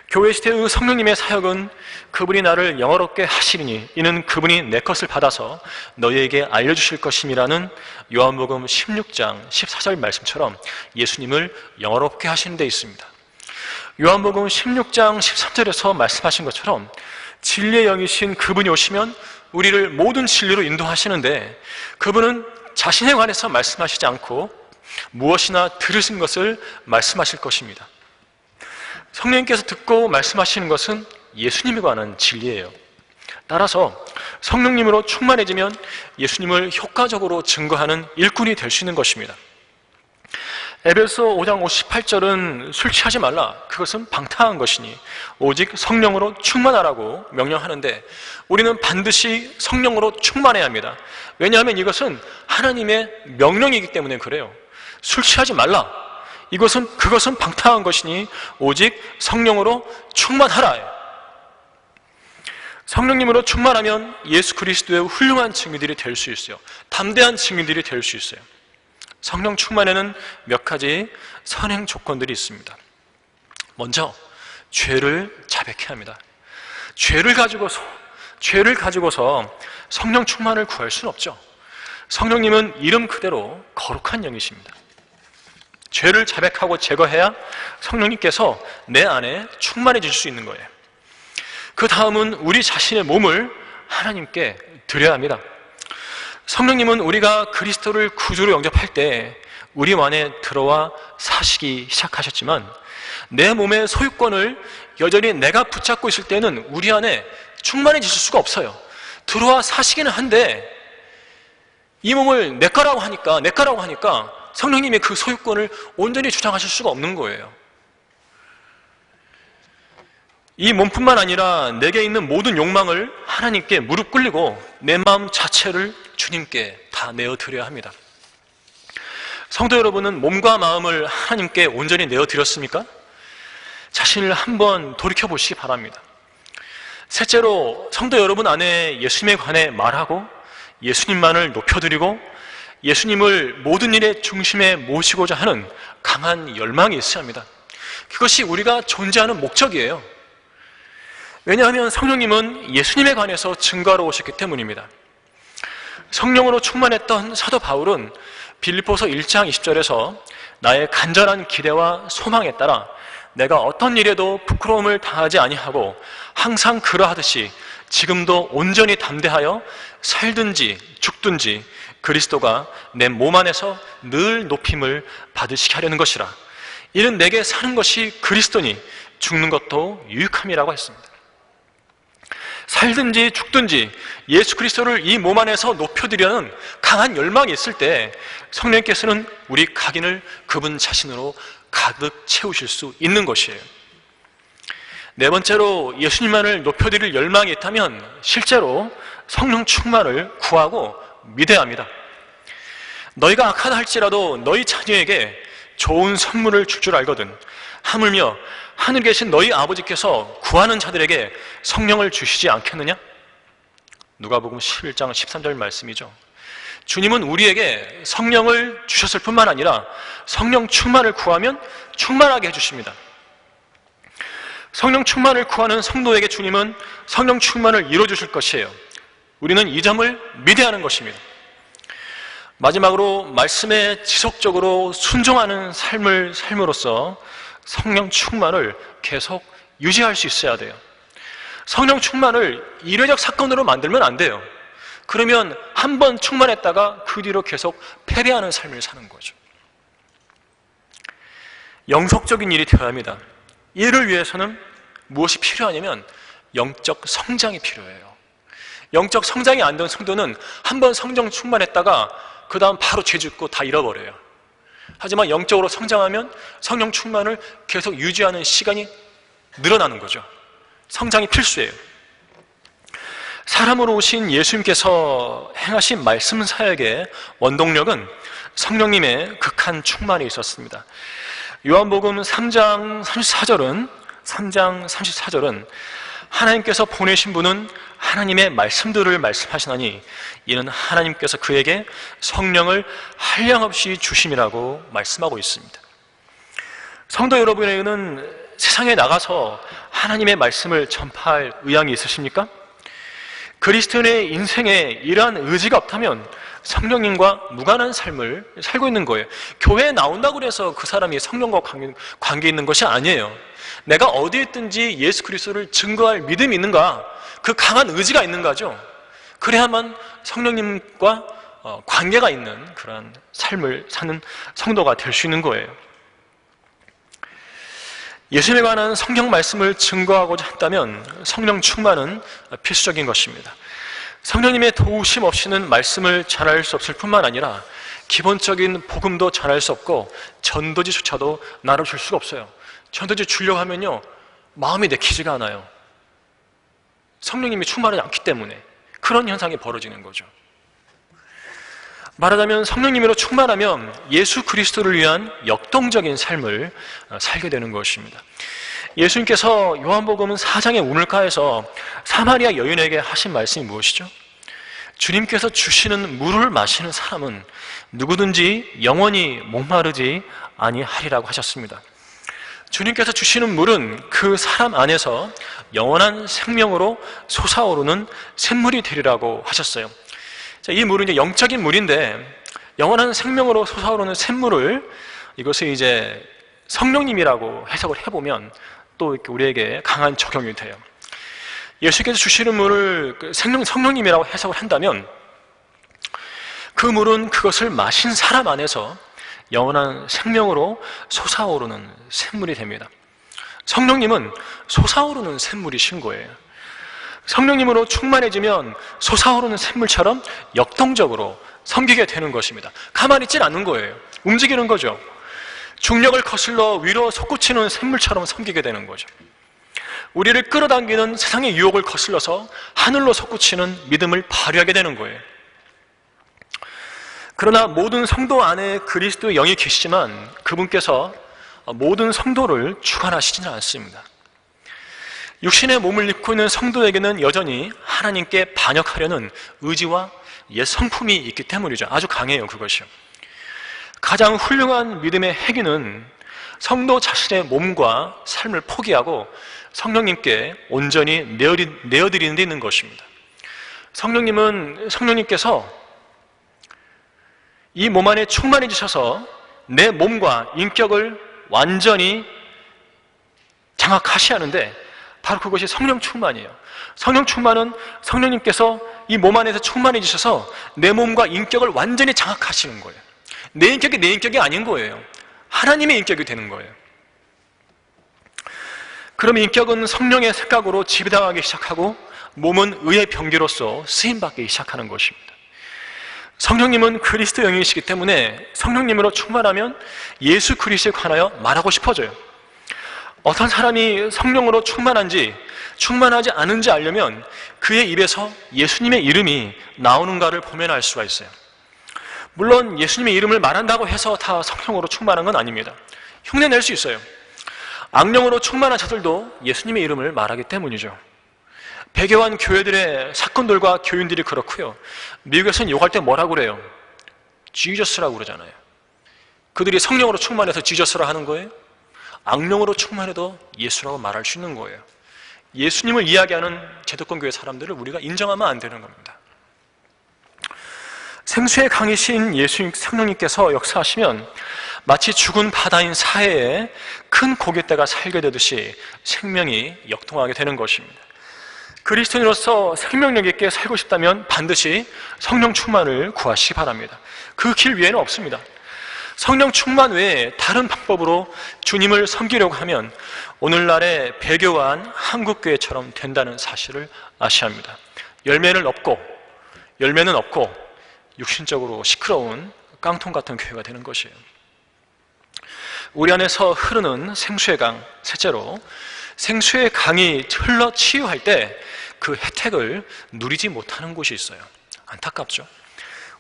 교회 시대의 성령님의 사역은 그분이 나를 영화롭게 하시리니 이는 그분이 내 것을 받아서 너희에게 알려주실 것임이라는 요한복음 16장 14절 말씀처럼 예수님을 영화롭게 하시는 데 있습니다. 요한복음 16장 13절에서 말씀하신 것처럼 진리의 영이신 그분이 오시면 우리를 모든 진리로 인도하시는데, 그분은 자신에 관해서 말씀하시지 않고 무엇이나 들으신 것을 말씀하실 것입니다. 성령님께서 듣고 말씀하시는 것은 예수님에 관한 진리예요. 따라서 성령님으로 충만해지면 예수님을 효과적으로 증거하는 일꾼이 될 수 있는 것입니다. 에베소 5장 58절은 술 취하지 말라, 그것은 방탕한 것이니 오직 성령으로 충만하라고 명령하는데, 우리는 반드시 성령으로 충만해야 합니다. 왜냐하면 이것은 하나님의 명령이기 때문에 그래요. 술 취하지 말라, 그것은 방탕한 것이니 오직 성령으로 충만하라. 성령님으로 충만하면 예수 그리스도의 훌륭한 증인들이 될 수 있어요. 담대한 증인들이 될 수 있어요. 성령 충만에는 몇 가지 선행 조건들이 있습니다. 먼저 죄를 자백해야 합니다. 죄를 가지고서 성령 충만을 구할 수는 없죠. 성령님은 이름 그대로 거룩한 영이십니다. 죄를 자백하고 제거해야 성령님께서 내 안에 충만해질 수 있는 거예요. 그 다음은 우리 자신의 몸을 하나님께 드려야 합니다. 성령님은 우리가 그리스도를 구주로 영접할 때 우리 안에 들어와 사시기 시작하셨지만, 내 몸의 소유권을 여전히 내가 붙잡고 있을 때는 우리 안에 충만해질 수가 없어요. 들어와 사시기는 한데 이 몸을 내 거라고 하니까 성령님이 그 소유권을 온전히 주장하실 수가 없는 거예요. 이 몸뿐만 아니라 내게 있는 모든 욕망을 하나님께 무릎 꿇리고 내 마음 자체를 주님께 다 내어드려야 합니다. 성도 여러분은 몸과 마음을 하나님께 온전히 내어드렸습니까? 자신을 한번 돌이켜보시기 바랍니다. 셋째로, 성도 여러분 안에 예수님에 관해 말하고 예수님만을 높여드리고 예수님을 모든 일의 중심에 모시고자 하는 강한 열망이 있어야 합니다. 그것이 우리가 존재하는 목적이에요. 왜냐하면 성령님은 예수님에 관해서 증거하러 오셨기 때문입니다. 성령으로 충만했던 사도 바울은 빌립보서 1장 20절에서 나의 간절한 기대와 소망에 따라 내가 어떤 일에도 부끄러움을 당하지 아니하고 항상 그러하듯이 지금도 온전히 담대하여 살든지 죽든지 그리스도가 내 몸 안에서 늘 높임을 받으시게 하려는 것이라. 이는 내게 사는 것이 그리스도니 죽는 것도 유익함이라고 했습니다. 살든지 죽든지 예수 그리스도를 이 몸 안에서 높여드리려는 강한 열망이 있을 때 성령께서는 우리 각인을 그분 자신으로 가득 채우실 수 있는 것이에요. 네 번째로, 예수님만을 높여드릴 열망이 있다면 실제로 성령 충만을 구하고 믿어야 합니다. 너희가 악하다 할지라도 너희 자녀에게 좋은 선물을 줄 줄 알거든. 하물며 하늘에 계신 너희 아버지께서 구하는 자들에게 성령을 주시지 않겠느냐? 누가복음 11장 13절 말씀이죠. 주님은 우리에게 성령을 주셨을 뿐만 아니라 성령 충만을 구하면 충만하게 해주십니다. 성령 충만을 구하는 성도에게 주님은 성령 충만을 이루어주실 것이에요. 우리는 이 점을 믿어야 하는 것입니다. 마지막으로 말씀에 지속적으로 순종하는 삶을 삶으로써 성령 충만을 계속 유지할 수 있어야 돼요. 성령 충만을 일회적 사건으로 만들면 안 돼요. 그러면 한 번 충만했다가 그 뒤로 계속 패배하는 삶을 사는 거죠. 영속적인 일이 되어야 합니다. 이를 위해서는 무엇이 필요하냐면 영적 성장이 필요해요. 영적 성장이 안 된 성도는 한 번 성령 충만했다가 그 다음 바로 죄 짓고 다 잃어버려요. 하지만 영적으로 성장하면 성령 충만을 계속 유지하는 시간이 늘어나는 거죠. 성장이 필수예요. 사람으로 오신 예수님께서 행하신 말씀 사역의 원동력은 성령님의 극한 충만이 있었습니다. 요한복음 3장 34절은 하나님께서 보내신 분은 하나님의 말씀들을 말씀하시나니 이는 하나님께서 그에게 성령을 한량없이 주심이라고 말씀하고 있습니다. 성도 여러분에게는 세상에 나가서 하나님의 말씀을 전파할 의향이 있으십니까? 그리스도인의 인생에 이러한 의지가 없다면 성령님과 무관한 삶을 살고 있는 거예요. 교회에 나온다고 해서 그 사람이 성령과 관계 있는 것이 아니에요. 내가 어디에 있든지 예수 그리스도를 증거할 믿음이 있는가, 그 강한 의지가 있는가죠. 그래야만 성령님과 관계가 있는 그런 삶을 사는 성도가 될 수 있는 거예요. 예수님에 관한 성경 말씀을 증거하고자 한다면 성령 충만은 필수적인 것입니다. 성령님의 도우심 없이는 말씀을 전할 수 없을 뿐만 아니라 기본적인 복음도 전할 수 없고 전도지조차도 나눠줄 수가 없어요. 전도지 주려고 하면요, 마음이 내키지가 않아요. 성령님이 충만하지 않기 때문에 그런 현상이 벌어지는 거죠. 말하자면 성령님으로 충만하면 예수 그리스도를 위한 역동적인 삶을 살게 되는 것입니다. 예수님께서 요한복음 4장의 우물가에서 사마리아 여인에게 하신 말씀이 무엇이죠? 주님께서 주시는 물을 마시는 사람은 누구든지 영원히 목마르지 아니하리라고 하셨습니다. 주님께서 주시는 물은 그 사람 안에서 영원한 생명으로 솟아오르는 샘물이 되리라고 하셨어요. 자, 이 물은 이제 영적인 물인데 영원한 생명으로 솟아오르는 샘물을 이것을 이제 성령님이라고 해석을 해보면 또 이렇게 우리에게 강한 적용이 돼요. 예수께서 주시는 물을 성령님이라고 해석을 한다면 그 물은 그것을 마신 사람 안에서 영원한 생명으로 솟아오르는 샘물이 됩니다. 성령님은 솟아오르는 샘물이신 거예요. 성령님으로 충만해지면 솟아오르는 샘물처럼 역동적으로 섬기게 되는 것입니다. 가만히 있진 않는 거예요. 움직이는 거죠. 중력을 거슬러 위로 솟구치는 샘물처럼 섬기게 되는 거죠. 우리를 끌어당기는 세상의 유혹을 거슬러서 하늘로 솟구치는 믿음을 발휘하게 되는 거예요. 그러나 모든 성도 안에 그리스도의 영이 계시지만 그분께서 모든 성도를 주관하시지는 않습니다. 육신의 몸을 입고 있는 성도에게는 여전히 하나님께 반역하려는 의지와 옛 성품이 있기 때문이죠. 아주 강해요, 그것이요. 가장 훌륭한 믿음의 행위는 성도 자신의 몸과 삶을 포기하고 성령님께 온전히 내어드리는 데 있는 것입니다. 성령님께서 이 몸 안에 충만해지셔서 내 몸과 인격을 완전히 장악하셔야 하는데 바로 그것이 성령 충만이에요. 성령 충만은 성령님께서 이 몸 안에서 충만해지셔서 내 몸과 인격을 완전히 장악하시는 거예요. 내 인격이 아닌 거예요. 하나님의 인격이 되는 거예요. 그럼 인격은 성령의 생각으로 지배당하기 시작하고 몸은 의의 병기로서 쓰임받기 시작하는 것입니다. 성령님은 그리스도 영이시기 때문에 성령님으로 충만하면 예수 그리스도에 관하여 말하고 싶어져요. 어떤 사람이 성령으로 충만한지 충만하지 않은지 알려면 그의 입에서 예수님의 이름이 나오는가를 보면 알 수가 있어요. 물론 예수님의 이름을 말한다고 해서 다 성령으로 충만한 건 아닙니다. 흉내낼 수 있어요. 악령으로 충만한 자들도 예수님의 이름을 말하기 때문이죠. 배교한 교회들의 사건들과 교인들이 그렇고요. 미국에서는 욕할 때 뭐라고 그래요? 지저스라고 그러잖아요. 그들이 성령으로 충만해서 지저스라 하는 거예요? 악령으로 충만해도 예수라고 말할 수 있는 거예요. 예수님을 이야기하는 제도권 교회 사람들을 우리가 인정하면 안 되는 겁니다. 생수의 강이신 예수 성령님께서 역사하시면 마치 죽은 바다인 사해에 큰 고깃대가 살게 되듯이 생명이 역동하게 되는 것입니다. 그리스도인으로서 생명력 있게 살고 싶다면 반드시 성령 충만을 구하시기 바랍니다. 그 길 외에는 없습니다. 성령 충만 외에 다른 방법으로 주님을 섬기려고 하면 오늘날의 배교한 한국교회처럼 된다는 사실을 아셔야 합니다. 열매는 없고 육신적으로 시끄러운 깡통 같은 교회가 되는 것이에요. 우리 안에서 흐르는 생수의 강, 셋째로 생수의 강이 흘러 치유할 때 그 혜택을 누리지 못하는 곳이 있어요. 안타깝죠.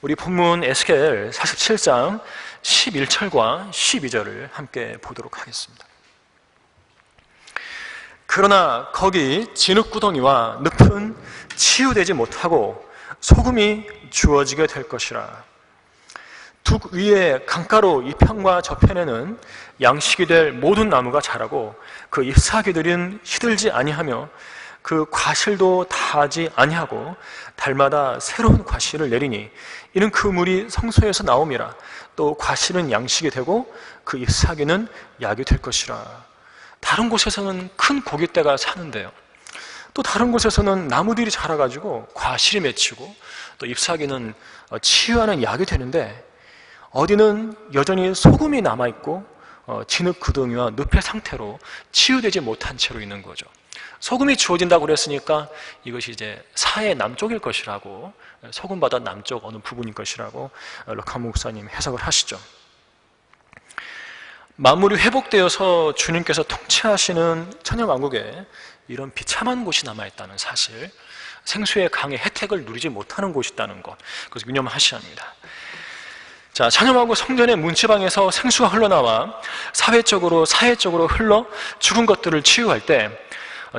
우리 본문 에스겔 47장 11절과 12절을 함께 보도록 하겠습니다. 그러나 거기 진흙구덩이와 늪은 치유되지 못하고 소금이 주어지게 될 것이라. 둑 위에 강가로 이편과 저편에는 양식이 될 모든 나무가 자라고 그 잎사귀들은 시들지 아니하며 그 과실도 다하지 아니하고 달마다 새로운 과실을 내리니 이는 그 물이 성소에서 나옴이라. 또 과실은 양식이 되고 그 잎사귀는 약이 될 것이라. 다른 곳에서는 큰 고깃대가 사는데요, 또 다른 곳에서는 나무들이 자라가지고 과실이 맺히고 또 잎사귀는 치유하는 약이 되는데, 어디는 여전히 소금이 남아있고 진흙구덩이와 늪의 상태로 치유되지 못한 채로 있는 거죠. 소금이 주어진다고 그랬으니까 이것이 이제 사해 남쪽일 것이라고, 소금바다 남쪽 어느 부분일 것이라고 럭한 목사님 해석을 하시죠. 만물이 회복되어서 주님께서 통치하시는 천년왕국에 이런 비참한 곳이 남아있다는 사실, 생수의 강의 혜택을 누리지 못하는 곳이 있다는 것, 그것을 유념하셔야 합니다. 자, 천년왕국 성전의 문지방에서 생수가 흘러나와 사해 쪽으로 흘러 죽은 것들을 치유할 때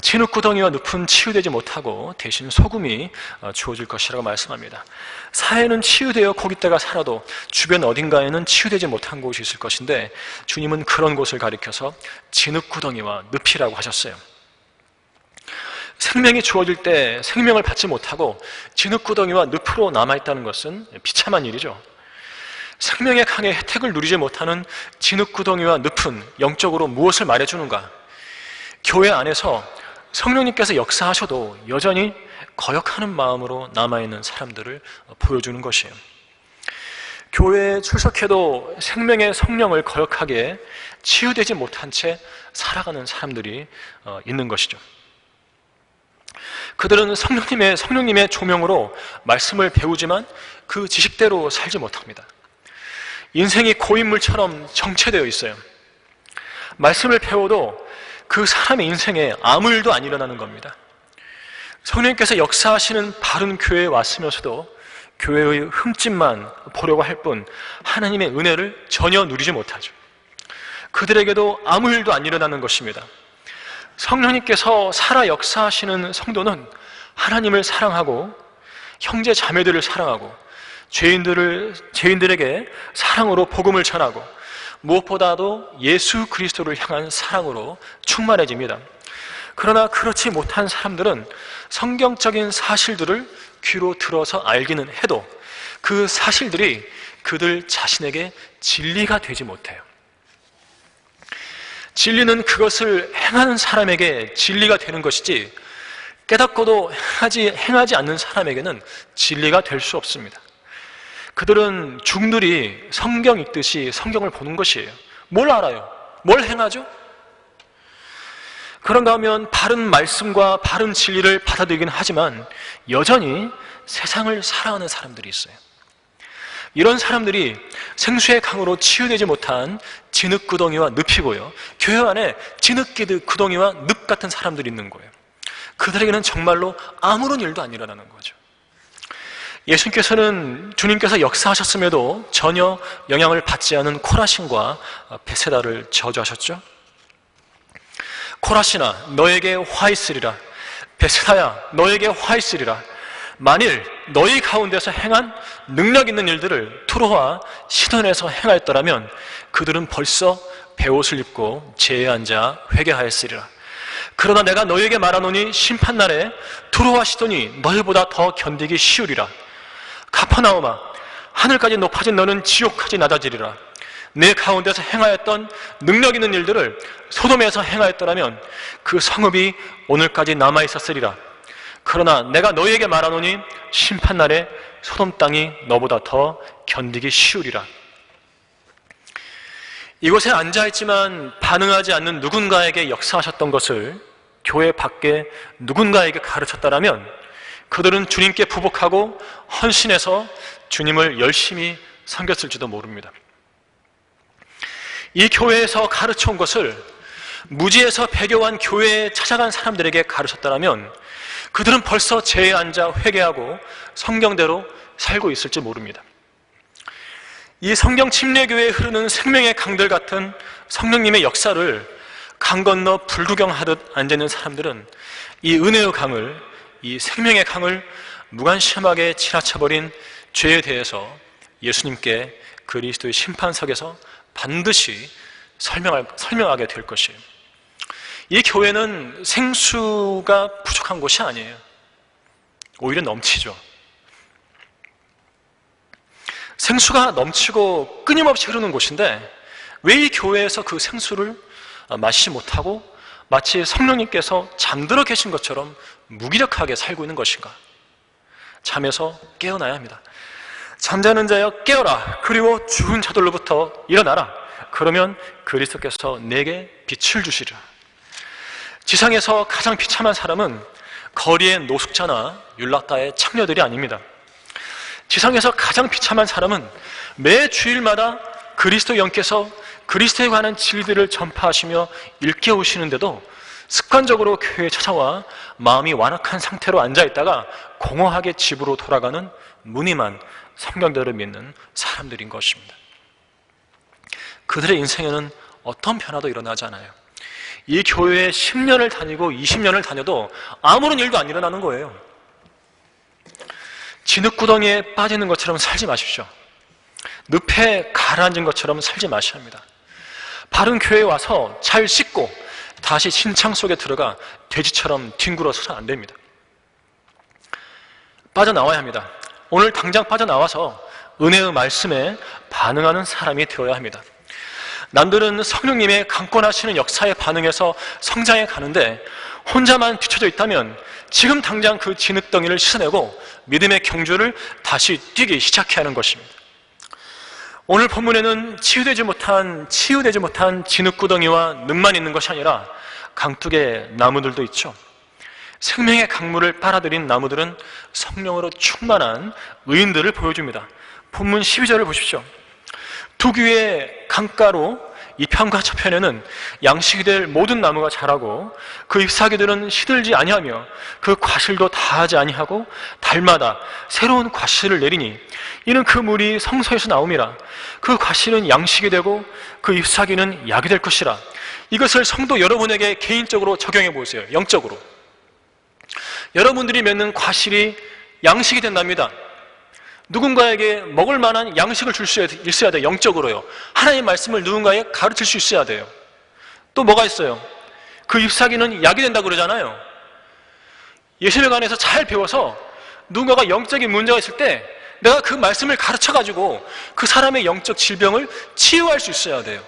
진흙구덩이와 늪은 치유되지 못하고 대신 소금이 주어질 것이라고 말씀합니다. 사해는 치유되어 고깃대가 살아도 주변 어딘가에는 치유되지 못한 곳이 있을 것인데, 주님은 그런 곳을 가리켜서 진흙구덩이와 늪이라고 하셨어요. 생명이 주어질 때 생명을 받지 못하고 진흙구덩이와 늪으로 남아있다는 것은 비참한 일이죠. 생명의 강의 혜택을 누리지 못하는 진흙구덩이와 늪은 영적으로 무엇을 말해주는가? 교회 안에서 성령님께서 역사하셔도 여전히 거역하는 마음으로 남아있는 사람들을 보여주는 것이에요. 교회에 출석해도 생명의 성령을 거역하기에 치유되지 못한 채 살아가는 사람들이 있는 것이죠. 그들은 성령님의 조명으로 말씀을 배우지만 그 지식대로 살지 못합니다. 인생이 고인물처럼 정체되어 있어요. 말씀을 배워도 그 사람의 인생에 아무 일도 안 일어나는 겁니다. 성령님께서 역사하시는 바른 교회에 왔으면서도 교회의 흠집만 보려고 할 뿐 하나님의 은혜를 전혀 누리지 못하죠. 그들에게도 아무 일도 안 일어나는 것입니다. 성령님께서 살아 역사하시는 성도는 하나님을 사랑하고 형제 자매들을 사랑하고 죄인들에게 사랑으로 복음을 전하고 무엇보다도 예수 그리스도를 향한 사랑으로 충만해집니다. 그러나 그렇지 못한 사람들은 성경적인 사실들을 귀로 들어서 알기는 해도 그 사실들이 그들 자신에게 진리가 되지 못해요. 진리는 그것을 행하는 사람에게 진리가 되는 것이지, 깨닫고도 행하지 않는 사람에게는 진리가 될 수 없습니다. 그들은 중들이 성경 읽듯이 성경을 보는 것이에요. 뭘 알아요? 뭘 행하죠? 그런가 하면 바른 말씀과 바른 진리를 받아들이긴 하지만 여전히 세상을 살아가는 사람들이 있어요. 이런 사람들이 생수의 강으로 치유되지 못한 진흙구덩이와 늪이고요, 교회 안에 진흙구덩이와 늪 같은 사람들이 있는 거예요. 그들에게는 정말로 아무런 일도 안 일어나는 거죠. 주님께서 역사하셨음에도 전혀 영향을 받지 않은 코라신과 베세다를 저주하셨죠. 코라신아, 너에게 화 있으리라. 베세다야, 너에게 화 있으리라. 만일 너희 가운데서 행한 능력 있는 일들을 투로와 시돈에서 행하였더라면 그들은 벌써 베옷을 입고 제에 앉아 회개하였으리라. 그러나 내가 너희에게 말하노니 심판날에 투로와 시돈이 너희보다 더 견디기 쉬우리라. 가퍼나움아, 하늘까지 높아진 너는 지옥까지 낮아지리라. 내 가운데서 행하였던 능력 있는 일들을 소돔에서 행하였더라면 그 성읍이 오늘까지 남아있었으리라. 그러나 내가 너희에게 말하노니 심판날에 소돔 땅이 너보다 더 견디기 쉬우리라. 이곳에 앉아있지만 반응하지 않는 누군가에게 역사하셨던 것을 교회 밖에 누군가에게 가르쳤다라면 그들은 주님께 부복하고 헌신해서 주님을 열심히 섬겼을지도 모릅니다. 이 교회에서 가르쳐온 것을 무지에서 배교한 교회에 찾아간 사람들에게 가르쳤다면 그들은 벌써 제에 앉아 회개하고 성경대로 살고 있을지 모릅니다. 이 성경 침례교회에 흐르는 생명의 강들 같은 성령님의 역사를 강 건너 불구경하듯 앉아있는 사람들은 이 은혜의 강을, 이 생명의 강을 무관심하게 지나쳐버린 죄에 대해서 예수님께 그리스도의 심판석에서 반드시 설명하게 될 것이에요. 이 교회는 생수가 부족한 곳이 아니에요. 오히려 넘치죠. 생수가 넘치고 끊임없이 흐르는 곳인데 왜 이 교회에서 그 생수를 마시지 못하고 마치 성령님께서 잠들어 계신 것처럼 무기력하게 살고 있는 것인가? 잠에서 깨어나야 합니다. 잠자는 자여 깨어라. 그리고 죽은 자들로부터 일어나라. 그러면 그리스도께서 내게 빛을 주시리라. 지상에서 가장 비참한 사람은 거리의 노숙자나 율락가의 창녀들이 아닙니다. 지상에서 가장 비참한 사람은 매 주일마다 그리스도 영께서 그리스도에 관한 진리들을 전파하시며 일깨우시는데도 습관적으로 교회에 찾아와 마음이 완악한 상태로 앉아있다가 공허하게 집으로 돌아가는 무늬만 성경대로 믿는 사람들인 것입니다. 그들의 인생에는 어떤 변화도 일어나지 않아요. 이 교회에 10년을 다니고 20년을 다녀도 아무런 일도 안 일어나는 거예요. 진흙구덩이에 빠지는 것처럼 살지 마십시오. 늪에 가라앉은 것처럼 살지 마셔야 합니다. 바른 교회에 와서 잘 씻고 다시 신창 속에 들어가 돼지처럼 뒹굴어서는 안 됩니다. 빠져나와야 합니다. 오늘 당장 빠져나와서 은혜의 말씀에 반응하는 사람이 되어야 합니다. 남들은 성령님의 강권하시는 역사에 반응해서 성장해 가는데 혼자만 뒤쳐져 있다면 지금 당장 그 진흙덩이를 씻어내고 믿음의 경주를 다시 뛰기 시작해야 하는 것입니다. 오늘 본문에는 치유되지 못한 진흙구덩이와 늪만 있는 것이 아니라 강둑의 나무들도 있죠. 생명의 강물을 빨아들인 나무들은 성령으로 충만한 의인들을 보여줍니다. 본문 12절을 보십시오. 두 귀의 강가로 이편과 저편에는 양식이 될 모든 나무가 자라고 그 잎사귀들은 시들지 아니하며 그 과실도 다하지 아니하고 달마다 새로운 과실을 내리니 이는 그 물이 성소에서 나옴이라. 그 과실은 양식이 되고 그 잎사귀는 약이 될 것이라. 이것을 성도 여러분에게 개인적으로 적용해 보세요. 영적으로 여러분들이 맺는 과실이 양식이 된답니다. 누군가에게 먹을 만한 양식을 줄 수 있어야 돼요. 영적으로요. 하나님의 말씀을 누군가에게 가르칠 수 있어야 돼요. 또 뭐가 있어요? 그 잎사귀는 약이 된다고 그러잖아요. 예수님에 관해서 잘 배워서 누군가가 영적인 문제가 있을 때 내가 그 말씀을 가르쳐가지고 그 사람의 영적 질병을 치유할 수 있어야 돼요.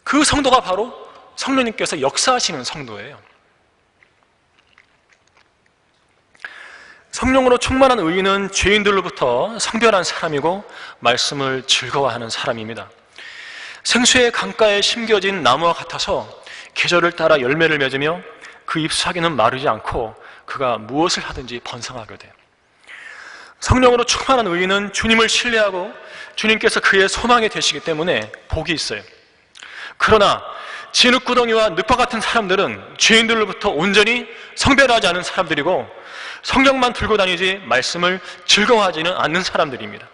그 성도가 바로 성령님께서 역사하시는 성도예요. 성령으로 충만한 의인은 죄인들로부터 성별한 사람이고 말씀을 즐거워하는 사람입니다. 생수의 강가에 심겨진 나무와 같아서 계절을 따라 열매를 맺으며 그 잎사귀는 마르지 않고 그가 무엇을 하든지 번성하게 돼요. 성령으로 충만한 의인은 주님을 신뢰하고 주님께서 그의 소망이 되시기 때문에 복이 있어요. 그러나 진흙구덩이와 늪과 같은 사람들은 죄인들로부터 온전히 성별하지 않은 사람들이고 성경만 들고 다니지 말씀을 즐거워하지는 않는 사람들입니다.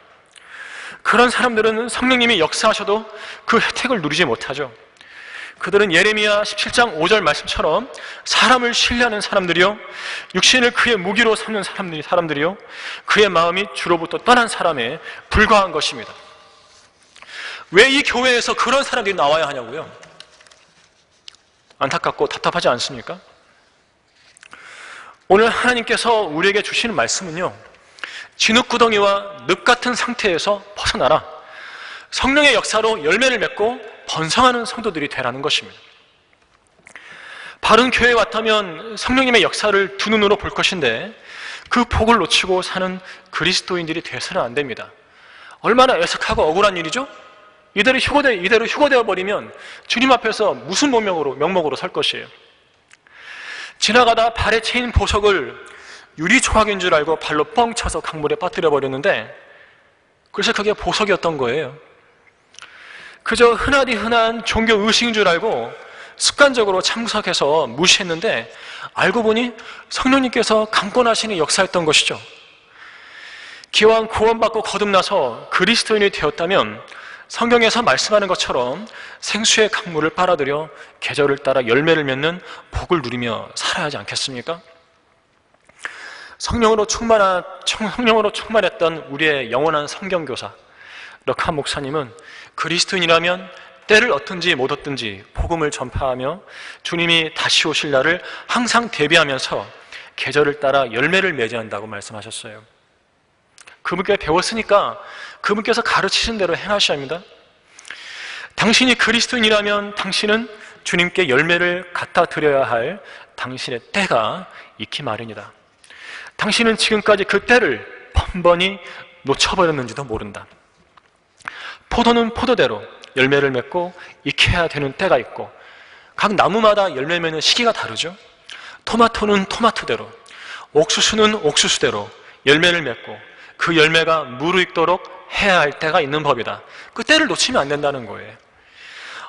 그런 사람들은 성령님이 역사하셔도 그 혜택을 누리지 못하죠. 그들은 예레미야 17장 5절 말씀처럼 사람을 신뢰하는 사람들이요, 육신을 그의 무기로 삼는 사람들이요, 그의 마음이 주로부터 떠난 사람에 불과한 것입니다. 왜 이 교회에서 그런 사람들이 나와야 하냐고요? 안타깝고 답답하지 않습니까? 오늘 하나님께서 우리에게 주시는 말씀은요, 진흙구덩이와 늪 같은 상태에서 벗어나라. 성령의 역사로 열매를 맺고 번성하는 성도들이 되라는 것입니다. 바른 교회에 왔다면 성령님의 역사를 두 눈으로 볼 것인데 그 복을 놓치고 사는 그리스도인들이 되어서는 안 됩니다. 얼마나 애석하고 억울한 일이죠? 이대로 휴거되어 버리면 주님 앞에서 무슨 명목으로 설 것이에요? 지나가다 발에 채인 보석을 유리 조각인 줄 알고 발로 뻥 쳐서 강물에 빠뜨려 버렸는데 그래서 그게 보석이었던 거예요. 그저 흔한 종교 의식인 줄 알고 습관적으로 참석해서 무시했는데 알고 보니 성령님께서 강권하시는 역사였던 것이죠. 기왕 구원받고 거듭나서 그리스도인이 되었다면 성경에서 말씀하는 것처럼 생수의 강물을 빨아들여 계절을 따라 열매를 맺는 복을 누리며 살아야 하지 않겠습니까? 성령으로 충만했던 우리의 영원한 성경교사 럭한 목사님은 그리스도인이라면 때를 얻든지 못 얻든지 복음을 전파하며 주님이 다시 오실 날을 항상 대비하면서 계절을 따라 열매를 맺어야 한다고 말씀하셨어요. 그분께 배웠으니까 그분께서 가르치신 대로 행하셔야 합니다. 당신이 그리스도인이라면 당신은 주님께 열매를 갖다 드려야 할 당신의 때가 있기 마련이다. 당신은 지금까지 그 때를 번번이 놓쳐버렸는지도 모른다. 포도는 포도대로 열매를 맺고 익혀야 되는 때가 있고 각 나무마다 열매 맺는 시기가 다르죠. 토마토는 토마토대로, 옥수수는 옥수수대로 열매를 맺고 그 열매가 무르익도록 해야 할 때가 있는 법이다. 그 때를 놓치면 안 된다는 거예요.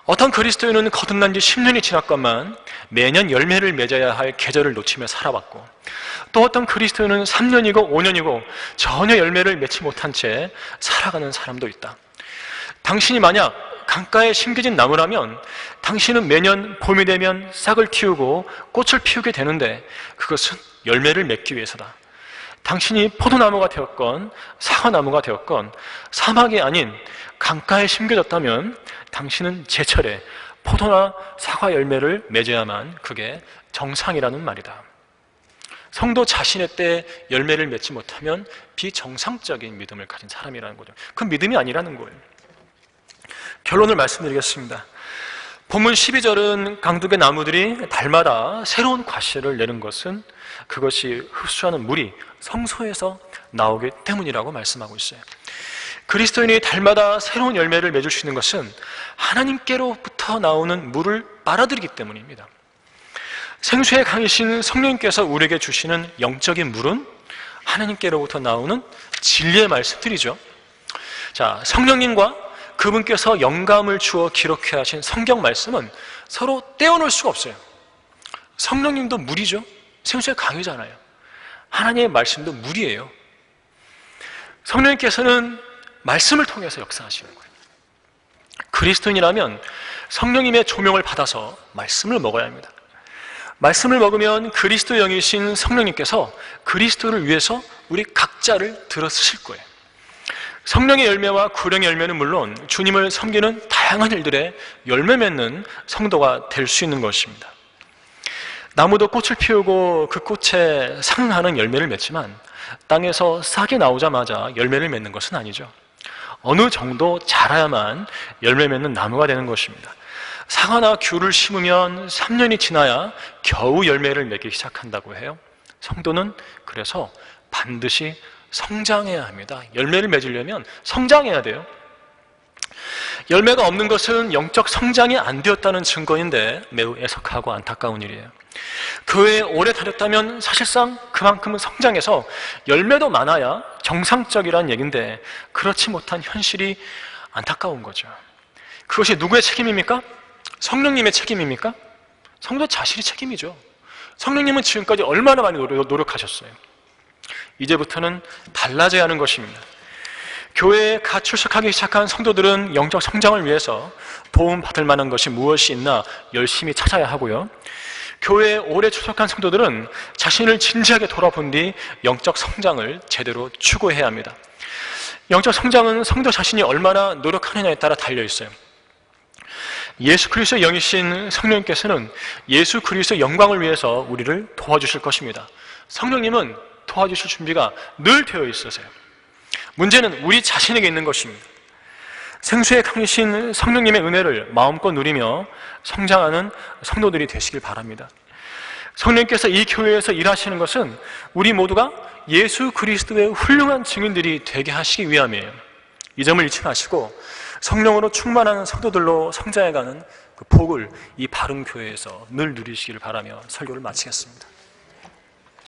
어떤 그리스도인은 거듭난 지 10년이 지났건만 매년 열매를 맺어야 할 계절을 놓치며 살아왔고 또 어떤 그리스도인은 3년이고 5년이고 전혀 열매를 맺지 못한 채 살아가는 사람도 있다. 당신이 만약 강가에 심겨진 나무라면 당신은 매년 봄이 되면 싹을 틔우고 꽃을 피우게 되는데 그것은 열매를 맺기 위해서다. 당신이 포도나무가 되었건 사과나무가 되었건 사막이 아닌 강가에 심겨졌다면 당신은 제철에 포도나 사과 열매를 맺어야만 그게 정상이라는 말이다. 성도 자신의 때에 열매를 맺지 못하면 비정상적인 믿음을 가진 사람이라는 거죠. 그 믿음이 아니라는 거예요. 결론을 말씀드리겠습니다. 본문 12절은 강둑의 나무들이 달마다 새로운 과실을 내는 것은 그것이 흡수하는 물이 성소에서 나오기 때문이라고 말씀하고 있어요. 그리스도인이 달마다 새로운 열매를 맺을 수 있는 것은 하나님께로부터 나오는 물을 빨아들이기 때문입니다. 생수의 강이신 성령님께서 우리에게 주시는 영적인 물은 하나님께로부터 나오는 진리의 말씀들이죠. 자, 성령님과 그분께서 영감을 주어 기록해 하신 성경 말씀은 서로 떼어놓을 수가 없어요. 성령님도 물이죠. 생수의 강이잖아요. 하나님의 말씀도 물이에요. 성령님께서는 말씀을 통해서 역사하시는 거예요. 그리스도인이라면 성령님의 조명을 받아서 말씀을 먹어야 합니다. 말씀을 먹으면 그리스도 영이신 성령님께서 그리스도를 위해서 우리 각자를 들어 쓰실 거예요. 성령의 열매와 구령의 열매는 물론 주님을 섬기는 다양한 일들에 열매 맺는 성도가 될 수 있는 것입니다. 나무도 꽃을 피우고 그 꽃에 상응하는 열매를 맺지만 땅에서 싹이 나오자마자 열매를 맺는 것은 아니죠. 어느 정도 자라야만 열매 맺는 나무가 되는 것입니다. 사과나 귤을 심으면 3년이 지나야 겨우 열매를 맺기 시작한다고 해요. 성도는 그래서 반드시 성장해야 합니다. 열매를 맺으려면 성장해야 돼요. 열매가 없는 것은 영적 성장이 안 되었다는 증거인데 매우 애석하고 안타까운 일이에요. 교회에 오래 다녔다면 사실상 그만큼은 성장해서 열매도 많아야 정상적이라는 얘기인데 그렇지 못한 현실이 안타까운 거죠. 그것이 누구의 책임입니까? 성령님의 책임입니까? 성도 자신의 책임이죠. 성령님은 지금까지 얼마나 많이 노력하셨어요. 이제부터는 달라져야 하는 것입니다. 교회에 갓 출석하기 시작한 성도들은 영적 성장을 위해서 도움받을 만한 것이 무엇이 있나 열심히 찾아야 하고요. 교회에 오래 출석한 성도들은 자신을 진지하게 돌아본 뒤 영적 성장을 제대로 추구해야 합니다. 영적 성장은 성도 자신이 얼마나 노력하느냐에 따라 달려있어요. 예수 그리스도의 영이신 성령님께서는 예수 그리스도의 영광을 위해서 우리를 도와주실 것입니다. 성령님은 도와주실 준비가 늘 되어 있으세요. 문제는 우리 자신에게 있는 것입니다. 생수에 강리신 성령님의 은혜를 마음껏 누리며 성장하는 성도들이 되시길 바랍니다. 성령님께서 이 교회에서 일하시는 것은 우리 모두가 예수 그리스도의 훌륭한 증인들이 되게 하시기 위함이에요. 이 점을 잊지 마시고 성령으로 충만한 성도들로 성장해가는 그 복을 이 바른 교회에서 늘 누리시기를 바라며 설교를 마치겠습니다.